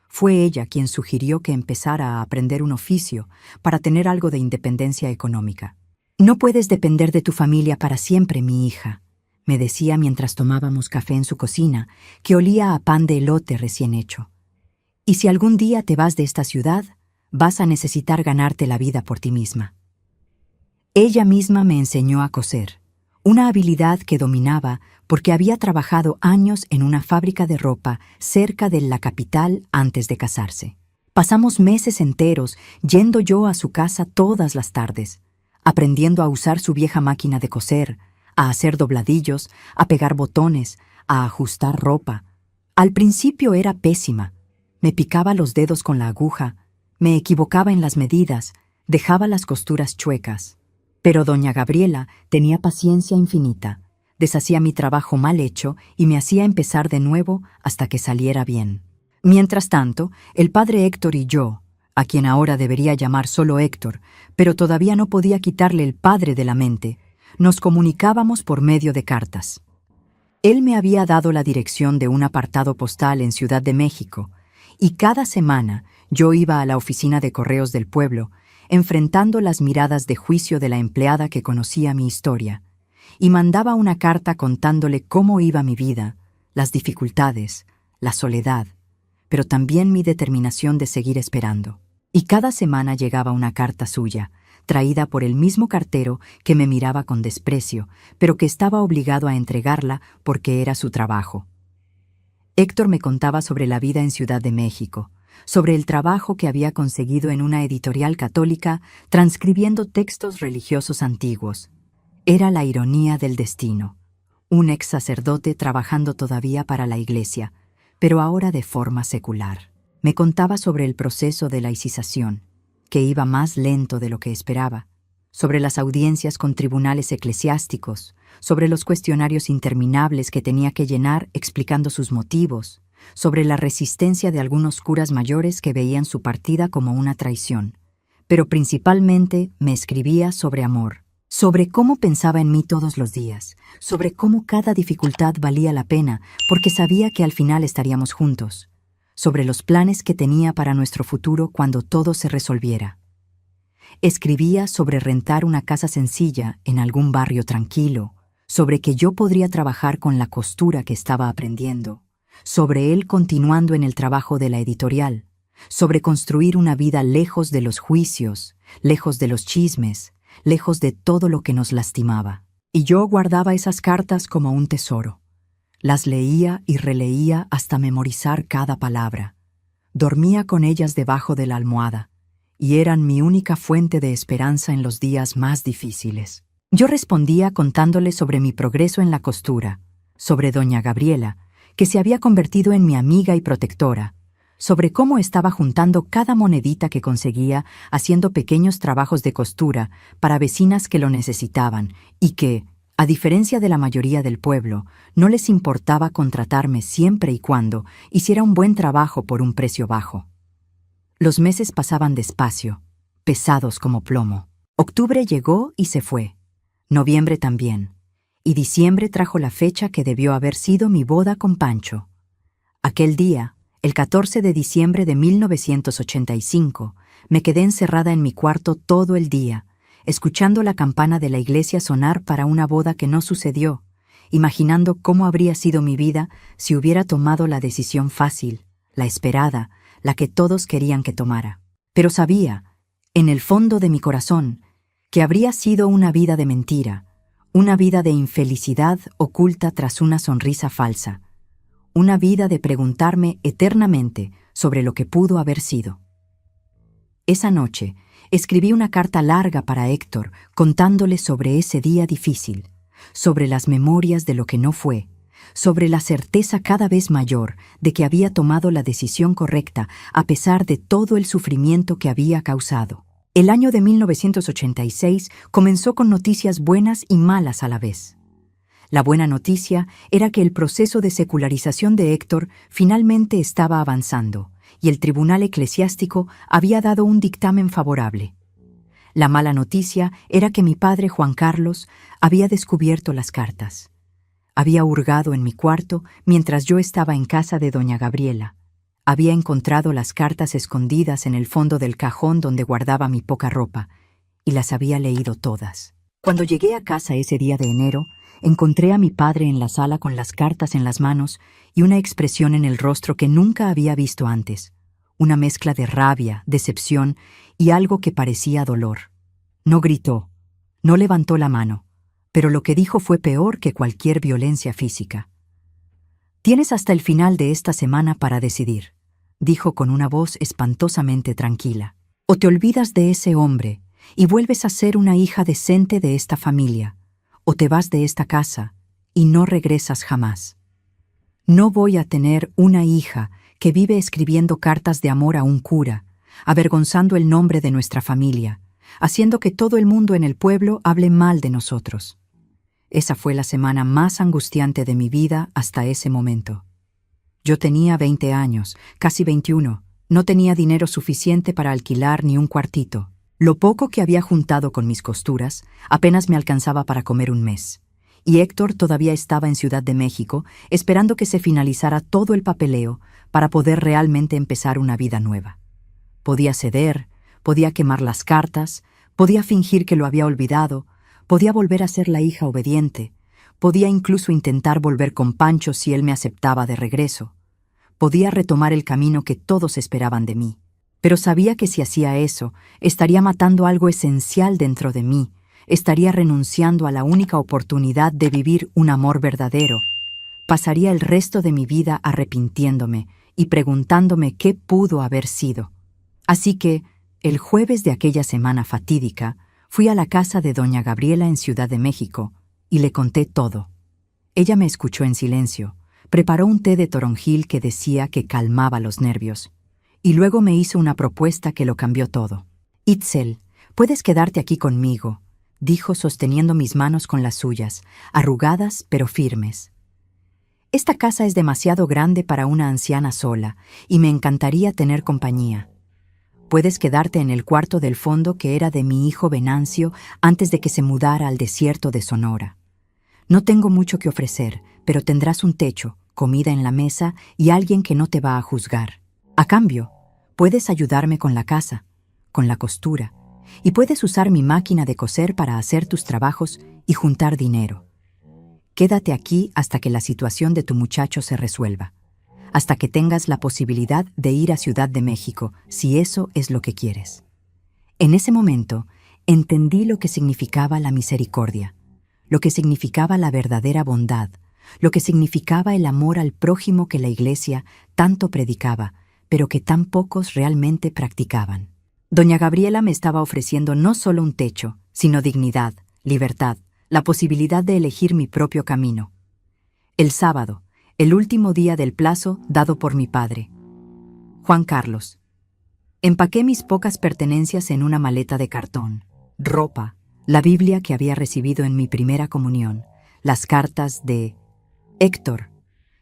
Fue ella quien sugirió que empezara a aprender un oficio para tener algo de independencia económica. «No puedes depender de tu familia para siempre, mi hija», me decía mientras tomábamos café en su cocina, que olía a pan de elote recién hecho. «Y si algún día te vas de esta ciudad, vas a necesitar ganarte la vida por ti misma». Ella misma me enseñó a coser, una habilidad que dominaba porque había trabajado años en una fábrica de ropa cerca de la capital antes de casarse. Pasamos meses enteros yendo yo a su casa todas las tardes, aprendiendo a usar su vieja máquina de coser, a hacer dobladillos, a pegar botones, a ajustar ropa. Al principio era pésima. Me picaba los dedos con la aguja, me equivocaba en las medidas, dejaba las costuras chuecas. Pero doña Gabriela tenía paciencia infinita, deshacía mi trabajo mal hecho y me hacía empezar de nuevo hasta que saliera bien. Mientras tanto, el padre Héctor y yo, a quien ahora debería llamar solo Héctor, pero todavía no podía quitarle el padre de la mente, nos comunicábamos por medio de cartas. Él me había dado la dirección de un apartado postal en Ciudad de México, y cada semana yo iba a la oficina de correos del pueblo, enfrentando las miradas de juicio de la empleada que conocía mi historia, y mandaba una carta contándole cómo iba mi vida, las dificultades, la soledad, pero también mi determinación de seguir esperando. Y cada semana llegaba una carta suya, traída por el mismo cartero que me miraba con desprecio, pero que estaba obligado a entregarla porque era su trabajo. Héctor me contaba sobre la vida en Ciudad de México, sobre el trabajo que había conseguido en una editorial católica transcribiendo textos religiosos antiguos. Era la ironía del destino. Un ex sacerdote trabajando todavía para la iglesia, pero ahora de forma secular. Me contaba sobre el proceso de laicización, que iba más lento de lo que esperaba, sobre las audiencias con tribunales eclesiásticos, sobre los cuestionarios interminables que tenía que llenar explicando sus motivos, sobre la resistencia de algunos curas mayores que veían su partida como una traición. Pero principalmente me escribía sobre amor, sobre cómo pensaba en mí todos los días, sobre cómo cada dificultad valía la pena porque sabía que al final estaríamos juntos, sobre los planes que tenía para nuestro futuro cuando todo se resolviera. Escribía sobre rentar una casa sencilla en algún barrio tranquilo, sobre que yo podría trabajar con la costura que estaba aprendiendo, sobre él continuando en el trabajo de la editorial, sobre construir una vida lejos de los juicios, lejos de los chismes, lejos de todo lo que nos lastimaba. Y yo guardaba esas cartas como un tesoro. Las leía y releía hasta memorizar cada palabra. Dormía con ellas debajo de la almohada, y eran mi única fuente de esperanza en los días más difíciles. Yo respondía contándole sobre mi progreso en la costura, sobre doña Gabriela, que se había convertido en mi amiga y protectora, sobre cómo estaba juntando cada monedita que conseguía haciendo pequeños trabajos de costura para vecinas que lo necesitaban y que, a diferencia de la mayoría del pueblo, no les importaba contratarme siempre y cuando hiciera un buen trabajo por un precio bajo. Los meses pasaban despacio, pesados como plomo. Octubre llegó y se fue. Noviembre también. Y diciembre trajo la fecha que debió haber sido mi boda con Pancho. Aquel día, el 14 de diciembre de 1985, me quedé encerrada en mi cuarto todo el día, escuchando la campana de la iglesia sonar para una boda que no sucedió, imaginando cómo habría sido mi vida si hubiera tomado la decisión fácil, la esperada, la que todos querían que tomara. Pero sabía, en el fondo de mi corazón, que habría sido una vida de mentira, una vida de infelicidad oculta tras una sonrisa falsa, una vida de preguntarme eternamente sobre lo que pudo haber sido. Esa noche, escribí una carta larga para Héctor contándole sobre ese día difícil, sobre las memorias de lo que no fue, sobre la certeza cada vez mayor de que había tomado la decisión correcta a pesar de todo el sufrimiento que había causado. El año de 1986 comenzó con noticias buenas y malas a la vez. La buena noticia era que el proceso de secularización de Héctor finalmente estaba avanzando y el tribunal eclesiástico había dado un dictamen favorable. La mala noticia era que mi padre Juan Carlos había descubierto las cartas. Había hurgado en mi cuarto mientras yo estaba en casa de doña Gabriela. Había encontrado las cartas escondidas en el fondo del cajón donde guardaba mi poca ropa, y las había leído todas. Cuando llegué a casa ese día de enero, encontré a mi padre en la sala con las cartas en las manos y una expresión en el rostro que nunca había visto antes, una mezcla de rabia, decepción y algo que parecía dolor. No gritó, no levantó la mano, pero lo que dijo fue peor que cualquier violencia física. «Tienes hasta el final de esta semana para decidir», dijo con una voz espantosamente tranquila. «O te olvidas de ese hombre y vuelves a ser una hija decente de esta familia, o te vas de esta casa y no regresas jamás. No voy a tener una hija que vive escribiendo cartas de amor a un cura, avergonzando el nombre de nuestra familia, haciendo que todo el mundo en el pueblo hable mal de nosotros». Esa fue la semana más angustiante de mi vida hasta ese momento. Yo tenía 20 años, casi 21, no tenía dinero suficiente para alquilar ni un cuartito. Lo poco que había juntado con mis costuras apenas me alcanzaba para comer un mes. Y Héctor todavía estaba en Ciudad de México, esperando que se finalizara todo el papeleo para poder realmente empezar una vida nueva. Podía ceder, podía quemar las cartas, podía fingir que lo había olvidado, podía volver a ser la hija obediente, podía incluso intentar volver con Pancho si él me aceptaba de regreso. Podía retomar el camino que todos esperaban de mí. Pero sabía que si hacía eso, estaría matando algo esencial dentro de mí, estaría renunciando a la única oportunidad de vivir un amor verdadero. Pasaría el resto de mi vida arrepintiéndome y preguntándome qué pudo haber sido. Así que, el jueves de aquella semana fatídica, fui a la casa de doña Gabriela en Ciudad de México y le conté todo. Ella me escuchó en silencio, preparó un té de toronjil que decía que calmaba los nervios, y luego me hizo una propuesta que lo cambió todo. «Itzel, puedes quedarte aquí conmigo», dijo sosteniendo mis manos con las suyas, arrugadas pero firmes. «Esta casa es demasiado grande para una anciana sola, y me encantaría tener compañía. Puedes quedarte en el cuarto del fondo que era de mi hijo Venancio antes de que se mudara al desierto de Sonora. No tengo mucho que ofrecer, pero tendrás un techo, comida en la mesa y alguien que no te va a juzgar. A cambio, puedes ayudarme con la casa, con la costura, y puedes usar mi máquina de coser para hacer tus trabajos y juntar dinero. Quédate aquí hasta que la situación de tu muchacho se resuelva, hasta que tengas la posibilidad de ir a Ciudad de México, si eso es lo que quieres». En ese momento, entendí lo que significaba la misericordia, lo que significaba la verdadera bondad, lo que significaba el amor al prójimo que la Iglesia tanto predicaba, pero que tan pocos realmente practicaban. Doña Gabriela me estaba ofreciendo no solo un techo, sino dignidad, libertad, la posibilidad de elegir mi propio camino. El sábado, el último día del plazo dado por mi padre. Juan Carlos. Empaqué mis pocas pertenencias en una maleta de cartón. Ropa, la Biblia que había recibido en mi primera comunión, las cartas de Héctor,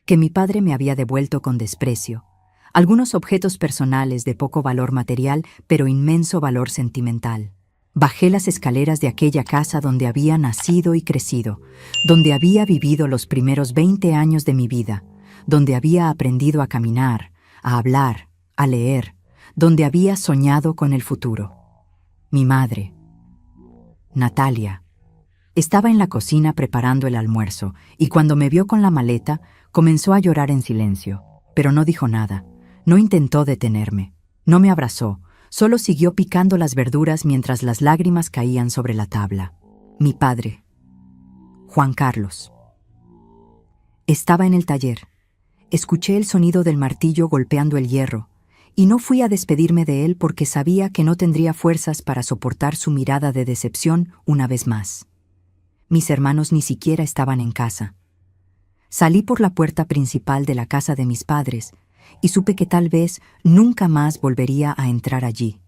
que mi padre me había devuelto con desprecio, algunos objetos personales de poco valor material, pero inmenso valor sentimental. Bajé las escaleras de aquella casa donde había nacido y crecido, donde había vivido los primeros 20 años de mi vida, donde había aprendido a caminar, a hablar, a leer, donde había soñado con el futuro. Mi madre, Natalia, estaba en la cocina preparando el almuerzo y cuando me vio con la maleta, comenzó a llorar en silencio, pero no dijo nada, no intentó detenerme, no me abrazó, solo siguió picando las verduras mientras las lágrimas caían sobre la tabla. Mi padre, Juan Carlos. Estaba en el taller. Escuché el sonido del martillo golpeando el hierro, y no fui a despedirme de él porque sabía que no tendría fuerzas para soportar su mirada de decepción una vez más. Mis hermanos ni siquiera estaban en casa. Salí por la puerta principal de la casa de mis padres, y supe que tal vez nunca más volvería a entrar allí.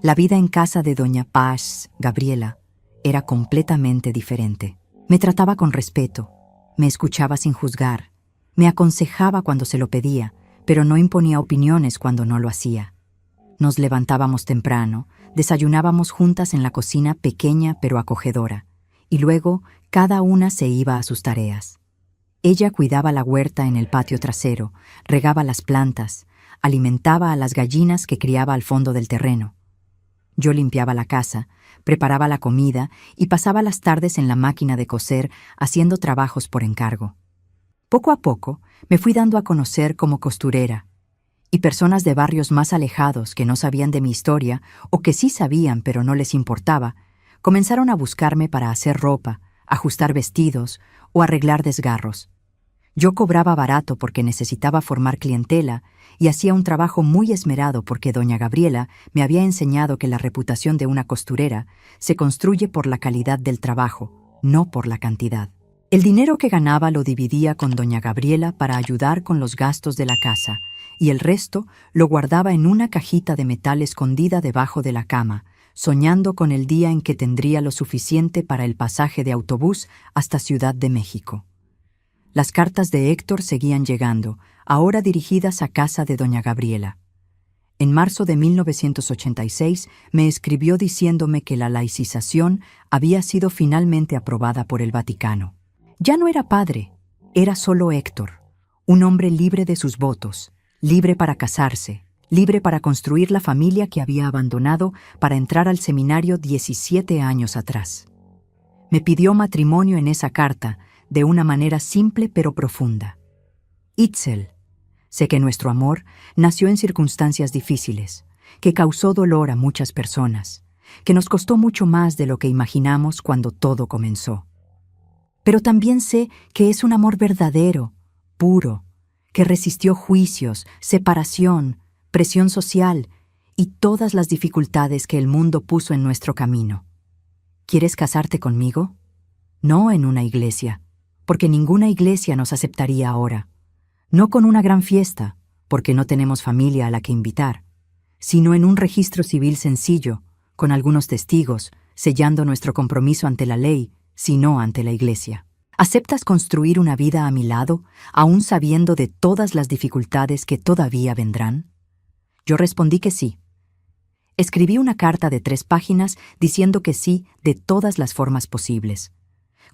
La vida en casa de doña Paz, Gabriela, era completamente diferente. Me trataba con respeto, me escuchaba sin juzgar, me aconsejaba cuando se lo pedía, pero no imponía opiniones cuando no lo hacía. Nos levantábamos temprano, desayunábamos juntas en la cocina pequeña pero acogedora, y luego cada una se iba a sus tareas. Ella cuidaba la huerta en el patio trasero, regaba las plantas, alimentaba a las gallinas que criaba al fondo del terreno. Yo limpiaba la casa, preparaba la comida y pasaba las tardes en la máquina de coser haciendo trabajos por encargo. Poco a poco me fui dando a conocer como costurera, y personas de barrios más alejados que no sabían de mi historia o que sí sabían pero no les importaba, comenzaron a buscarme para hacer ropa, ajustar vestidos o arreglar desgarros. Yo cobraba barato porque necesitaba formar clientela y hacía un trabajo muy esmerado porque doña Gabriela me había enseñado que la reputación de una costurera se construye por la calidad del trabajo, no por la cantidad. El dinero que ganaba lo dividía con doña Gabriela para ayudar con los gastos de la casa, y el resto lo guardaba en una cajita de metal escondida debajo de la cama, soñando con el día en que tendría lo suficiente para el pasaje de autobús hasta Ciudad de México. Las cartas de Héctor seguían llegando, ahora dirigidas a casa de doña Gabriela. En marzo de 1986 me escribió diciéndome que la laicización había sido finalmente aprobada por el Vaticano. Ya no era padre, era solo Héctor, un hombre libre de sus votos, libre para casarse, libre para construir la familia que había abandonado para entrar al seminario 17 años atrás. Me pidió matrimonio en esa carta, de una manera simple pero profunda. Itzel, sé que nuestro amor nació en circunstancias difíciles, que causó dolor a muchas personas, que nos costó mucho más de lo que imaginamos cuando todo comenzó. Pero también sé que es un amor verdadero, puro, que resistió juicios, separación, presión social y todas las dificultades que el mundo puso en nuestro camino. ¿Quieres casarte conmigo? No en una iglesia, porque ninguna iglesia nos aceptaría ahora. No con una gran fiesta, porque no tenemos familia a la que invitar, sino en un registro civil sencillo, con algunos testigos, sellando nuestro compromiso ante la ley, sino ante la iglesia. ¿Aceptas construir una vida a mi lado, aún sabiendo de todas las dificultades que todavía vendrán? Yo respondí que sí. Escribí una carta de 3 páginas diciendo que sí de todas las formas posibles,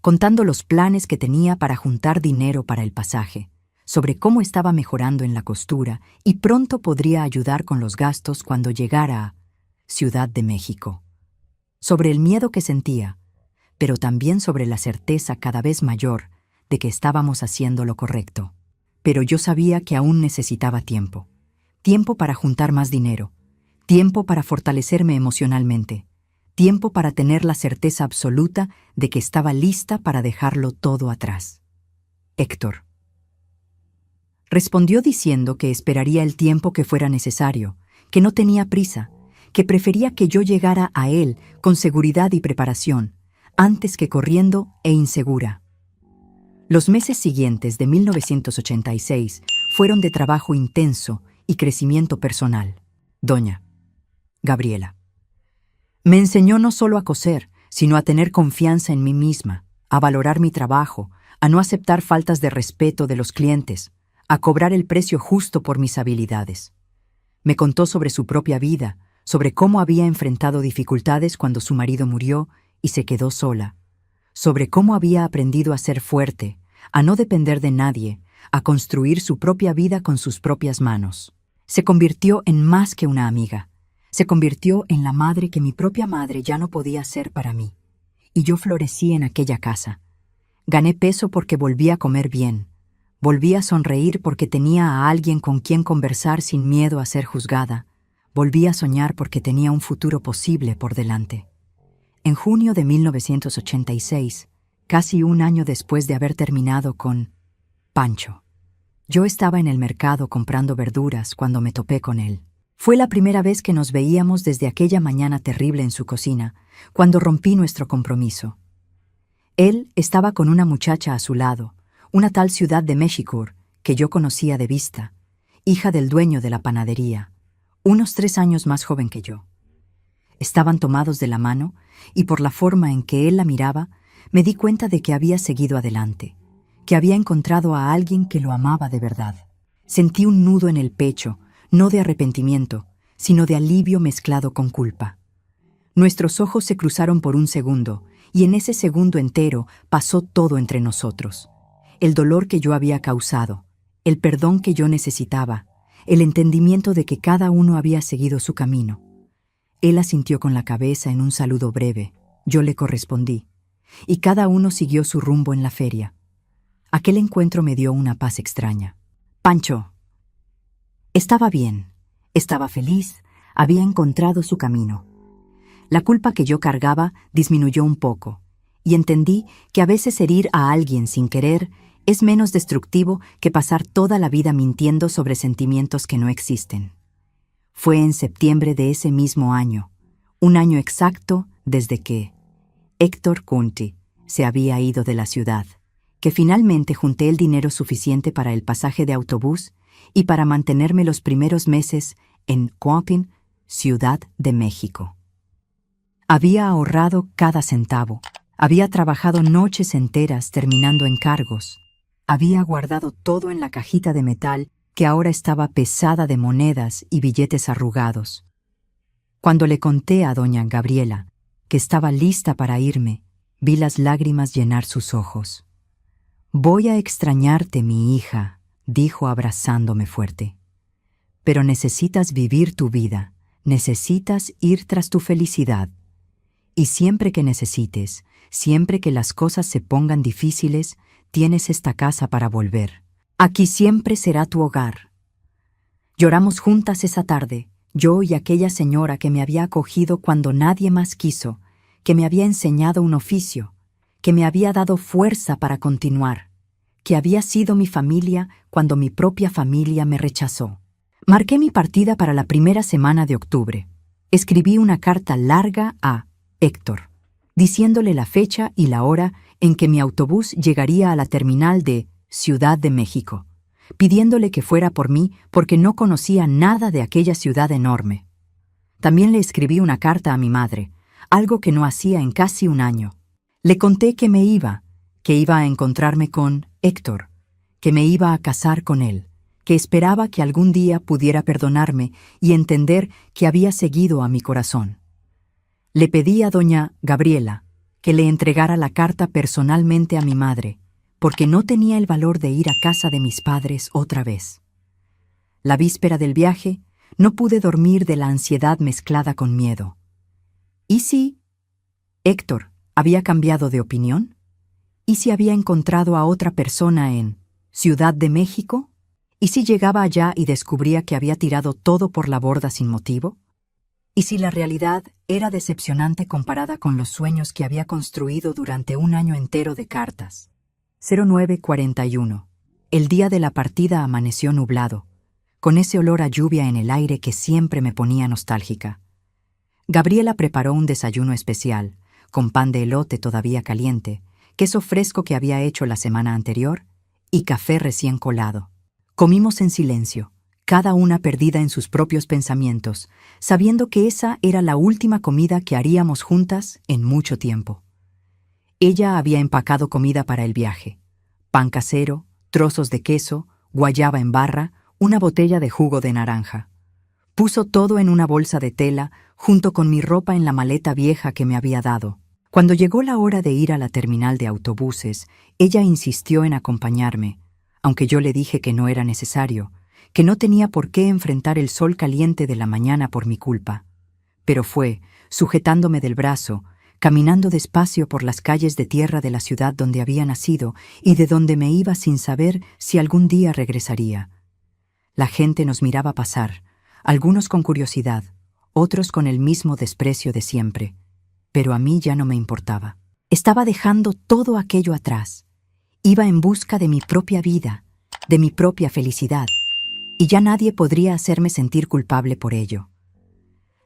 contando los planes que tenía para juntar dinero para el pasaje, sobre cómo estaba mejorando en la costura y pronto podría ayudar con los gastos cuando llegara a Ciudad de México, sobre el miedo que sentía, pero también sobre la certeza cada vez mayor de que estábamos haciendo lo correcto. Pero yo sabía que aún necesitaba tiempo. Tiempo para juntar más dinero. Tiempo para fortalecerme emocionalmente. Tiempo para tener la certeza absoluta de que estaba lista para dejarlo todo atrás. Héctor. Respondió diciendo que esperaría el tiempo que fuera necesario, que no tenía prisa, que prefería que yo llegara a él con seguridad y preparación, antes que corriendo e insegura. Los meses siguientes de 1986 fueron de trabajo intenso y crecimiento personal. Doña Gabriela me enseñó no solo a coser, sino a tener confianza en mí misma, a valorar mi trabajo, a no aceptar faltas de respeto de los clientes, a cobrar el precio justo por mis habilidades. Me contó sobre su propia vida, sobre cómo había enfrentado dificultades cuando su marido murió y se quedó sola, sobre cómo había aprendido a ser fuerte, a no depender de nadie, a construir su propia vida con sus propias manos. Se convirtió en más que una amiga. Se convirtió en la madre que mi propia madre ya no podía ser para mí. Y yo florecí en aquella casa. Gané peso porque volví a comer bien. Volví a sonreír porque tenía a alguien con quien conversar sin miedo a ser juzgada. Volví a soñar porque tenía un futuro posible por delante. En junio de 1986, casi un año después de haber terminado con Pancho, yo estaba en el mercado comprando verduras cuando me topé con él. Fue la primera vez que nos veíamos desde aquella mañana terrible en su cocina, cuando rompí nuestro compromiso. Él estaba con una muchacha a su lado, una tal Ciudad de México que yo conocía de vista, hija del dueño de la panadería, unos 3 años más joven que yo. Estaban tomados de la mano y por la forma en que él la miraba, me di cuenta de que había seguido adelante, que había encontrado a alguien que lo amaba de verdad. Sentí un nudo en el pecho, no de arrepentimiento, sino de alivio mezclado con culpa. Nuestros ojos se cruzaron por un segundo, y en ese segundo entero pasó todo entre nosotros. El dolor que yo había causado, el perdón que yo necesitaba, el entendimiento de que cada uno había seguido su camino. Él asintió con la cabeza en un saludo breve, yo le correspondí, y cada uno siguió su rumbo en la feria. Aquel encuentro me dio una paz extraña. Pancho. Estaba bien, estaba feliz, había encontrado su camino. La culpa que yo cargaba disminuyó un poco, y entendí que a veces herir a alguien sin querer es menos destructivo que pasar toda la vida mintiendo sobre sentimientos que no existen. Fue en septiembre de ese mismo año, un año exacto desde que Héctor Conti se había ido de la ciudad, que finalmente junté el dinero suficiente para el pasaje de autobús y para mantenerme los primeros meses en Coahuila, Ciudad de México. Había ahorrado cada centavo, había trabajado noches enteras terminando encargos, había guardado todo en la cajita de metal que ahora estaba pesada de monedas y billetes arrugados. Cuando le conté a doña Gabriela que estaba lista para irme, vi las lágrimas llenar sus ojos. «Voy a extrañarte, mi hija», dijo abrazándome fuerte. «Pero necesitas vivir tu vida, necesitas ir tras tu felicidad. Y siempre que necesites, siempre que las cosas se pongan difíciles, tienes esta casa para volver. Aquí siempre será tu hogar». Lloramos juntas esa tarde, yo y aquella señora que me había acogido cuando nadie más quiso, que me había enseñado un oficio, que me había dado fuerza para continuar, que había sido mi familia cuando mi propia familia me rechazó. Marqué mi partida para la primera semana de octubre. Escribí una carta larga a Héctor, diciéndole la fecha y la hora en que mi autobús llegaría a la terminal de Ciudad de México, pidiéndole que fuera por mí porque no conocía nada de aquella ciudad enorme. También le escribí una carta a mi madre, algo que no hacía en casi un año. Le conté que iba a encontrarme con Héctor, que me iba a casar con él, que esperaba que algún día pudiera perdonarme y entender que había seguido a mi corazón. Le pedí a doña Gabriela que le entregara la carta personalmente a mi madre, porque no tenía el valor de ir a casa de mis padres otra vez. La víspera del viaje, no pude dormir de la ansiedad mezclada con miedo. ¿Y si Héctor había cambiado de opinión? ¿Y si había encontrado a otra persona en Ciudad de México? ¿Y si llegaba allá y descubría que había tirado todo por la borda sin motivo? ¿Y si la realidad era decepcionante comparada con los sueños que había construido durante un año entero de cartas? 0941. El día de la partida amaneció nublado, con ese olor a lluvia en el aire que siempre me ponía nostálgica. Gabriela preparó un desayuno especial, con pan de elote todavía caliente, queso fresco que había hecho la semana anterior y café recién colado. Comimos en silencio, cada una perdida en sus propios pensamientos, sabiendo que esa era la última comida que haríamos juntas en mucho tiempo. Ella había empacado comida para el viaje: pan casero, trozos de queso, guayaba en barra, una botella de jugo de naranja. Puso todo en una bolsa de tela, junto con mi ropa en la maleta vieja que me había dado. Cuando llegó la hora de ir a la terminal de autobuses, ella insistió en acompañarme, aunque yo le dije que no era necesario, que no tenía por qué enfrentar el sol caliente de la mañana por mi culpa. Pero fue, sujetándome del brazo, caminando despacio por las calles de tierra de la ciudad donde había nacido y de donde me iba sin saber si algún día regresaría. La gente nos miraba pasar, algunos con curiosidad, otros con el mismo desprecio de siempre, pero a mí ya no me importaba. Estaba dejando todo aquello atrás. Iba en busca de mi propia vida, de mi propia felicidad, y ya nadie podría hacerme sentir culpable por ello.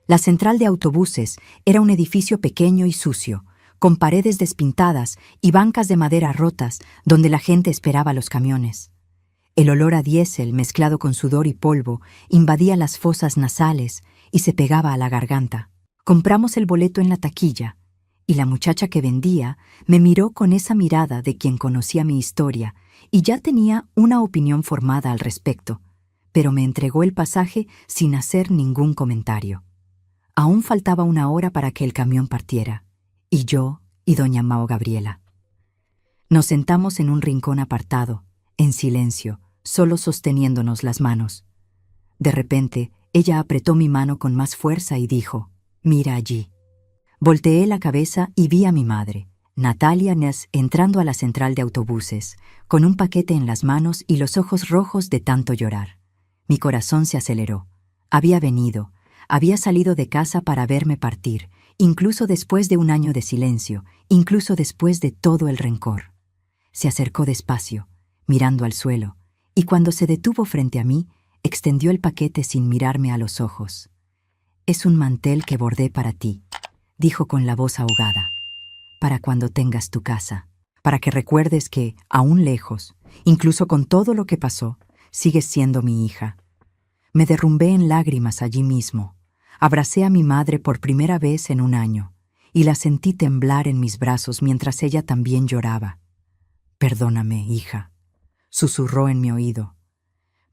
La central de autobuses era un edificio pequeño y sucio, con paredes despintadas y bancas de madera rotas donde la gente esperaba los camiones. El olor a diésel mezclado con sudor y polvo invadía las fosas nasales y se pegaba a la garganta. Compramos el boleto en la taquilla, y la muchacha que vendía me miró con esa mirada de quien conocía mi historia y ya tenía una opinión formada al respecto, pero me entregó el pasaje sin hacer ningún comentario. Aún faltaba 1 hora para que el camión partiera, y yo y doña Mao Gabriela. Nos sentamos en un rincón apartado, en silencio, solo sosteniéndonos las manos. De repente, ella apretó mi mano con más fuerza y dijo: «Mira allí». Volteé la cabeza y vi a mi madre, Natalia Nes, entrando a la central de autobuses, con un paquete en las manos y los ojos rojos de tanto llorar. Mi corazón se aceleró. Había salido de casa para verme partir, incluso después de 1 año de silencio, incluso después de todo el rencor. Se acercó despacio, mirando al suelo, y cuando se detuvo frente a mí, extendió el paquete sin mirarme a los ojos. «Es un mantel que bordé para ti», dijo con la voz ahogada, «para cuando tengas tu casa, para que recuerdes que, aún lejos, incluso con todo lo que pasó, sigues siendo mi hija». Me derrumbé en lágrimas allí mismo. Abracé a mi madre por primera vez en 1 año, y la sentí temblar en mis brazos mientras ella también lloraba. «Perdóname, hija», susurró en mi oído.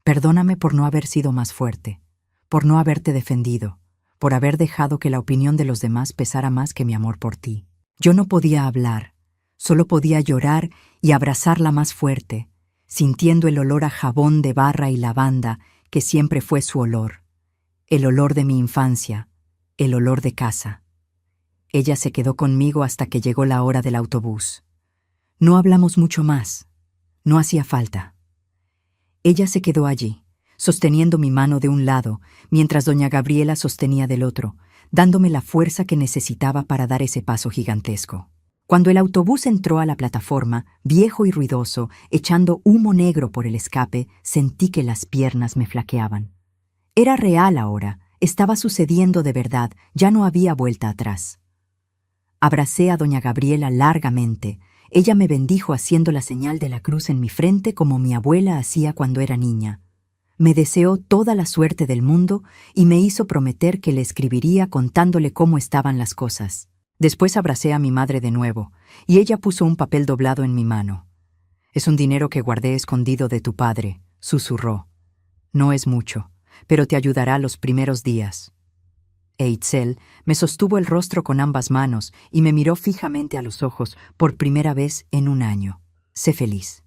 «Perdóname por no haber sido más fuerte, por no haberte defendido, por haber dejado que la opinión de los demás pesara más que mi amor por ti». Yo no podía hablar, solo podía llorar y abrazarla más fuerte, sintiendo el olor a jabón de barra y lavanda que siempre fue su olor, el olor de mi infancia, el olor de casa. Ella se quedó conmigo hasta que llegó la hora del autobús. No hablamos mucho más, no hacía falta. Ella se quedó allí, sosteniendo mi mano de un lado, mientras doña Gabriela sostenía del otro, dándome la fuerza que necesitaba para dar ese paso gigantesco. Cuando el autobús entró a la plataforma, viejo y ruidoso, echando humo negro por el escape, sentí que las piernas me flaqueaban. Era real ahora, estaba sucediendo de verdad, ya no había vuelta atrás. Abracé a doña Gabriela largamente. Ella me bendijo haciendo la señal de la cruz en mi frente como mi abuela hacía cuando era niña. Me deseó toda la suerte del mundo y me hizo prometer que le escribiría contándole cómo estaban las cosas. Después abracé a mi madre de nuevo, y ella puso un papel doblado en mi mano. «Es un dinero que guardé escondido de tu padre», susurró. «No es mucho, pero te ayudará los primeros días». Eitzel me sostuvo el rostro con ambas manos y me miró fijamente a los ojos por primera vez en 1 año. «Sé feliz.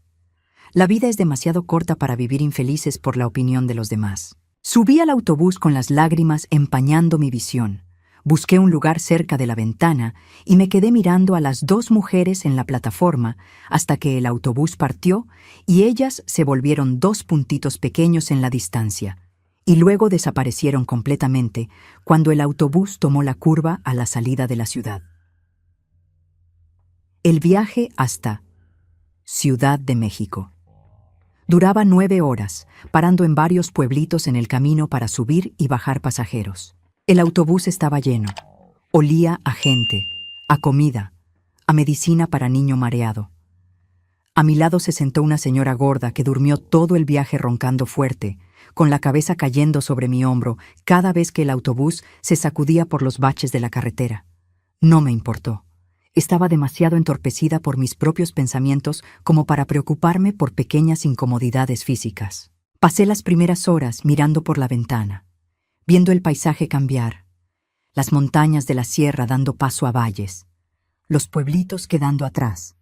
La vida es demasiado corta para vivir infelices por la opinión de los demás». Subí al autobús con las lágrimas empañando mi visión. Busqué un lugar cerca de la ventana y me quedé mirando a las 2 mujeres en la plataforma hasta que el autobús partió y ellas se volvieron 2 puntitos pequeños en la distancia, y luego desaparecieron completamente cuando el autobús tomó la curva a la salida de la ciudad. El viaje hasta Ciudad de México duraba 9 horas, parando en varios pueblitos en el camino para subir y bajar pasajeros. El autobús estaba lleno. Olía a gente, a comida, a medicina para niño mareado. A mi lado se sentó una señora gorda que durmió todo el viaje roncando fuerte, con la cabeza cayendo sobre mi hombro cada vez que el autobús se sacudía por los baches de la carretera. No me importó. Estaba demasiado entorpecida por mis propios pensamientos como para preocuparme por pequeñas incomodidades físicas. Pasé las primeras horas mirando por la ventana, viendo el paisaje cambiar, las montañas de la sierra dando paso a valles, los pueblitos quedando atrás,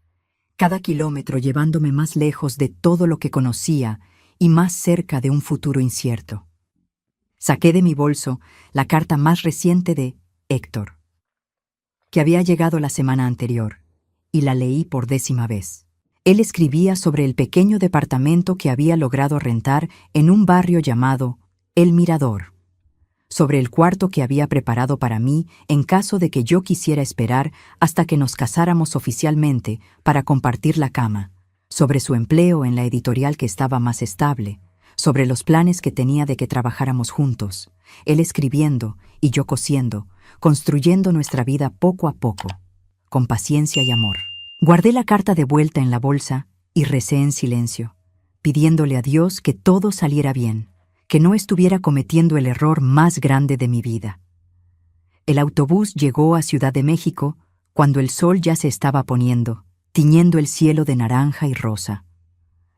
cada kilómetro llevándome más lejos de todo lo que conocía y más cerca de un futuro incierto. Saqué de mi bolso la carta más reciente de Héctor, que había llegado la semana anterior, y la leí por 10ª vez. Él escribía sobre el pequeño departamento que había logrado rentar en un barrio llamado El Mirador, sobre el cuarto que había preparado para mí en caso de que yo quisiera esperar hasta que nos casáramos oficialmente para compartir la cama, sobre su empleo en la editorial que estaba más estable, sobre los planes que tenía de que trabajáramos juntos, él escribiendo y yo cosiendo, construyendo nuestra vida poco a poco, con paciencia y amor. Guardé la carta de vuelta en la bolsa y recé en silencio, pidiéndole a Dios que todo saliera bien, que no estuviera cometiendo el error más grande de mi vida. El autobús llegó a Ciudad de México cuando el sol ya se estaba poniendo, tiñendo el cielo de naranja y rosa.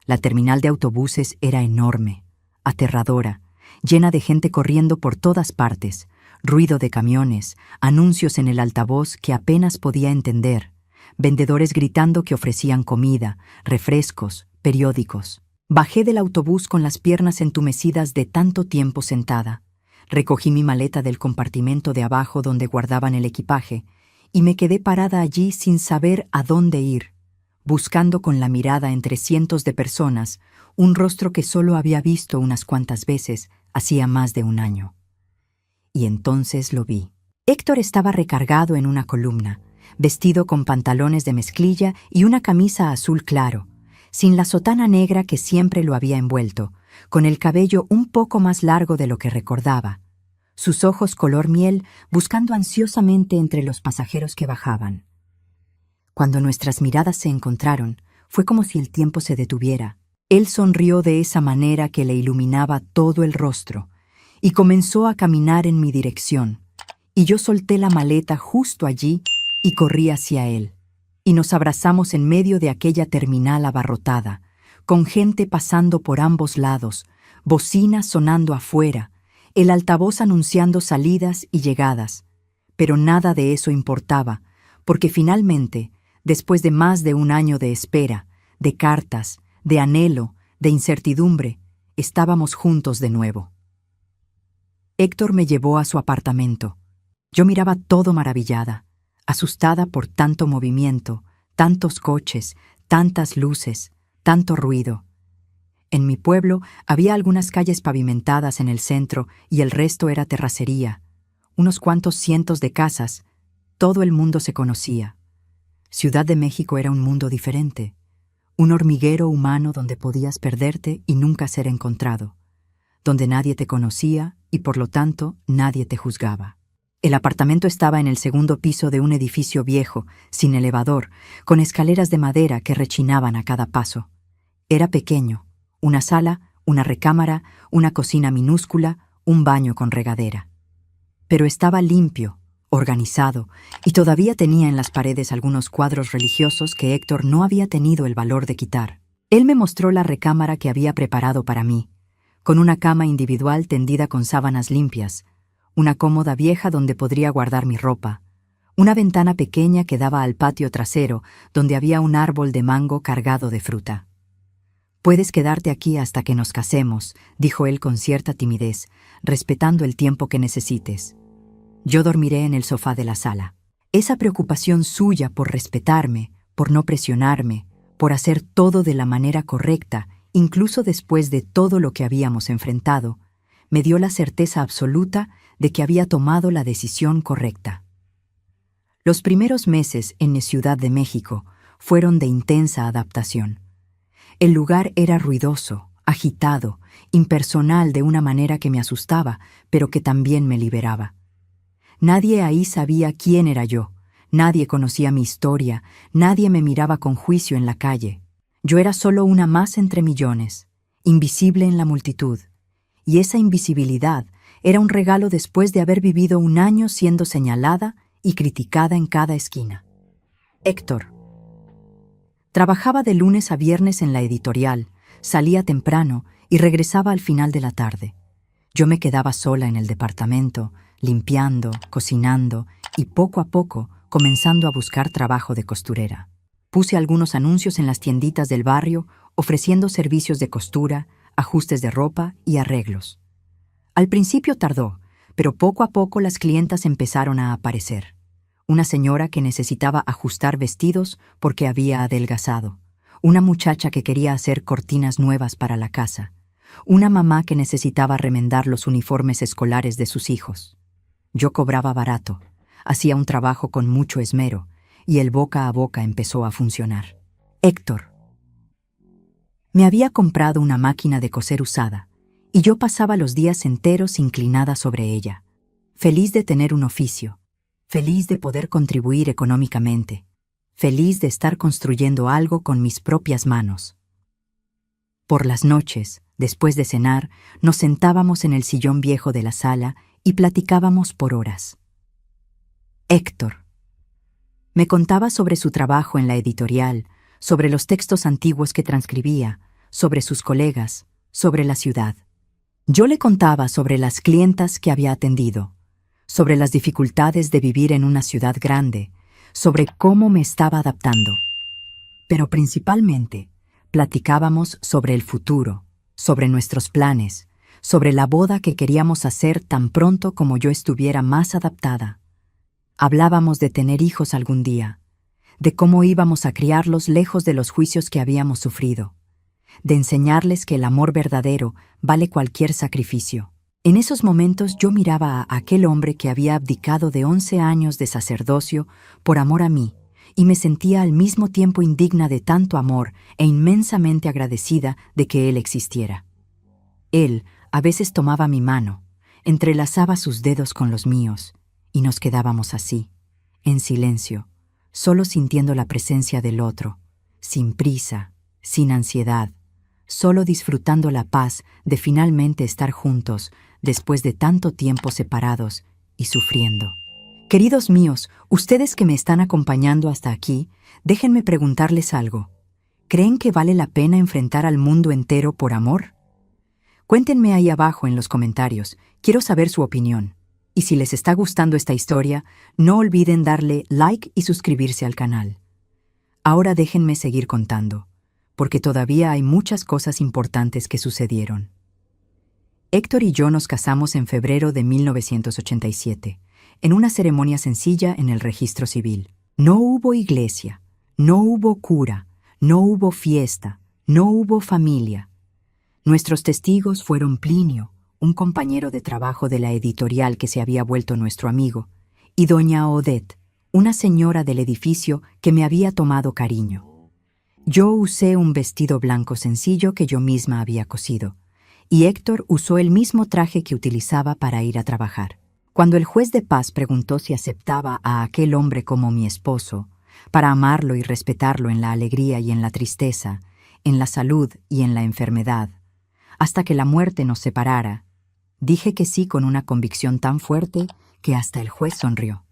La terminal de autobuses era enorme, aterradora, llena de gente corriendo por todas partes, ruido de camiones, anuncios en el altavoz que apenas podía entender, vendedores gritando que ofrecían comida, refrescos, periódicos. Bajé del autobús con las piernas entumecidas de tanto tiempo sentada. Recogí mi maleta del compartimento de abajo donde guardaban el equipaje y me quedé parada allí sin saber a dónde ir, buscando con la mirada entre cientos de personas un rostro que solo había visto unas cuantas veces hacía más de un año. Y entonces lo vi. Héctor estaba recargado en una columna, vestido con pantalones de mezclilla y una camisa azul claro, sin la sotana negra que siempre lo había envuelto, con el cabello un poco más largo de lo que recordaba, sus ojos color miel buscando ansiosamente entre los pasajeros que bajaban. Cuando nuestras miradas se encontraron, fue como si el tiempo se detuviera. Él sonrió de esa manera que le iluminaba todo el rostro y comenzó a caminar en mi dirección, y yo solté la maleta justo allí y corrí hacia él. Y nos abrazamos en medio de aquella terminal abarrotada, con gente pasando por ambos lados, bocinas sonando afuera, el altavoz anunciando salidas y llegadas. Pero nada de eso importaba, porque finalmente, después de más de un año de espera, de cartas, de anhelo, de incertidumbre, estábamos juntos de nuevo. Héctor me llevó a su apartamento. Yo miraba todo maravillada, asustada por tanto movimiento, tantos coches, tantas luces, tanto ruido. En mi pueblo había algunas calles pavimentadas en el centro y el resto era terracería, unos cuantos cientos de casas. Todo el mundo se conocía. Ciudad de México era un mundo diferente, un hormiguero humano donde podías perderte y nunca ser encontrado, donde nadie te conocía y por lo tanto nadie te juzgaba. El apartamento estaba en el segundo piso de un edificio viejo, sin elevador, con escaleras de madera que rechinaban a cada paso. Era pequeño, una sala, una recámara, una cocina minúscula, un baño con regadera. Pero estaba limpio, organizado, y todavía tenía en las paredes algunos cuadros religiosos que Héctor no había tenido el valor de quitar. Él me mostró la recámara que había preparado para mí, con una cama individual tendida con sábanas limpias, una cómoda vieja donde podría guardar mi ropa, una ventana pequeña que daba al patio trasero donde había un árbol de mango cargado de fruta. «Puedes quedarte aquí hasta que nos casemos», dijo él con cierta timidez, respetando el tiempo que necesites. Yo dormiré en el sofá de la sala. Esa preocupación suya por respetarme, por no presionarme, por hacer todo de la manera correcta, incluso después de todo lo que habíamos enfrentado, me dio la certeza absoluta de que había tomado la decisión correcta. Los primeros meses en Ciudad de México fueron de intensa adaptación. El lugar era ruidoso, agitado, impersonal de una manera que me asustaba, pero que también me liberaba. Nadie ahí sabía quién era yo, nadie conocía mi historia, nadie me miraba con juicio en la calle. Yo era solo una más entre millones, invisible en la multitud, y esa invisibilidad era un regalo después de haber vivido un año siendo señalada y criticada en cada esquina. Héctor. Trabajaba de lunes a viernes en la editorial, salía temprano y regresaba al final de la tarde. Yo me quedaba sola en el departamento, limpiando, cocinando y poco a poco comenzando a buscar trabajo de costurera. Puse algunos anuncios en las tienditas del barrio ofreciendo servicios de costura, ajustes de ropa y arreglos. Al principio tardó, pero poco a poco las clientas empezaron a aparecer. Una señora que necesitaba ajustar vestidos porque había adelgazado, una muchacha que quería hacer cortinas nuevas para la casa, una mamá que necesitaba remendar los uniformes escolares de sus hijos. Yo cobraba barato, hacía un trabajo con mucho esmero, y el boca a boca empezó a funcionar. Héctor. Me había comprado una máquina de coser usada, y yo pasaba los días enteros inclinada sobre ella, feliz de tener un oficio, feliz de poder contribuir económicamente, feliz de estar construyendo algo con mis propias manos. Por las noches, después de cenar, nos sentábamos en el sillón viejo de la sala y platicábamos por horas. Héctor. Me contaba sobre su trabajo en la editorial, sobre los textos antiguos que transcribía, sobre sus colegas, sobre la ciudad. Yo le contaba sobre las clientas que había atendido, sobre las dificultades de vivir en una ciudad grande, sobre cómo me estaba adaptando. Pero principalmente, platicábamos sobre el futuro, sobre nuestros planes, sobre la boda que queríamos hacer tan pronto como yo estuviera más adaptada. Hablábamos de tener hijos algún día, de cómo íbamos a criarlos lejos de los juicios que habíamos sufrido, de enseñarles que el amor verdadero vale cualquier sacrificio. En esos momentos yo miraba a aquel hombre que había abdicado de 11 años de sacerdocio por amor a mí, y me sentía al mismo tiempo indigna de tanto amor e inmensamente agradecida de que él existiera. Él a veces tomaba mi mano, entrelazaba sus dedos con los míos, y nos quedábamos así, en silencio, solo sintiendo la presencia del otro, sin prisa, sin ansiedad, solo disfrutando la paz de finalmente estar juntos después de tanto tiempo separados y sufriendo. Queridos míos, ustedes que me están acompañando hasta aquí, déjenme preguntarles algo. ¿Creen que vale la pena enfrentar al mundo entero por amor? Cuéntenme ahí abajo en los comentarios, quiero saber su opinión. Y si les está gustando esta historia, no olviden darle like y suscribirse al canal. Ahora déjenme seguir contando, porque todavía hay muchas cosas importantes que sucedieron. Héctor y yo nos casamos en febrero de 1987, en una ceremonia sencilla en el registro civil. No hubo iglesia, no hubo cura, no hubo fiesta, no hubo familia. Nuestros testigos fueron Plinio, un compañero de trabajo de la editorial que se había vuelto nuestro amigo, y doña Odette, una señora del edificio que me había tomado cariño. Yo usé un vestido blanco sencillo que yo misma había cosido, y Héctor usó el mismo traje que utilizaba para ir a trabajar. Cuando el juez de paz preguntó si aceptaba a aquel hombre como mi esposo, para amarlo y respetarlo en la alegría y en la tristeza, en la salud y en la enfermedad, hasta que la muerte nos separara, dije que sí con una convicción tan fuerte que hasta el juez sonrió.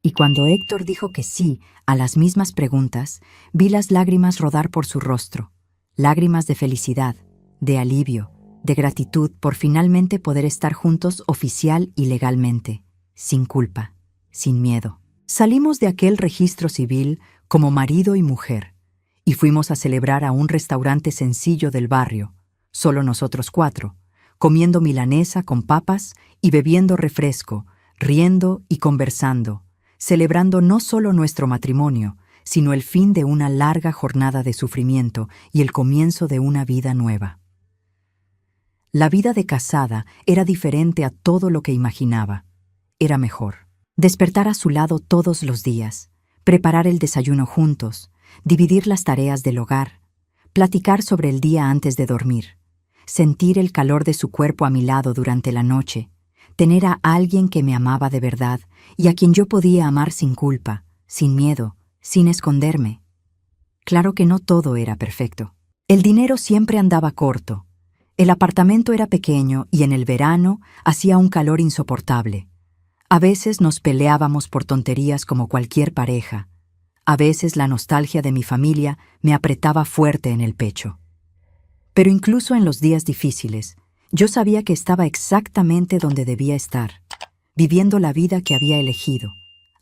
Y cuando Héctor dijo que sí a las mismas preguntas, vi las lágrimas rodar por su rostro, lágrimas de felicidad, de alivio, de gratitud por finalmente poder estar juntos oficial y legalmente, sin culpa, sin miedo. Salimos de aquel registro civil como marido y mujer, y fuimos a celebrar a un restaurante sencillo del barrio, solo nosotros 4, comiendo milanesa con papas y bebiendo refresco, riendo y conversando, celebrando no solo nuestro matrimonio, sino el fin de una larga jornada de sufrimiento y el comienzo de una vida nueva. La vida de casada era diferente a todo lo que imaginaba. Era mejor. Despertar a su lado todos los días, preparar el desayuno juntos, dividir las tareas del hogar, platicar sobre el día antes de dormir, sentir el calor de su cuerpo a mi lado durante la noche, tener a alguien que me amaba de verdad y a quien yo podía amar sin culpa, sin miedo, sin esconderme. Claro que no todo era perfecto. El dinero siempre andaba corto. El apartamento era pequeño y en el verano hacía un calor insoportable. A veces nos peleábamos por tonterías como cualquier pareja. A veces la nostalgia de mi familia me apretaba fuerte en el pecho. Pero incluso en los días difíciles, yo sabía que estaba exactamente donde debía estar, viviendo la vida que había elegido,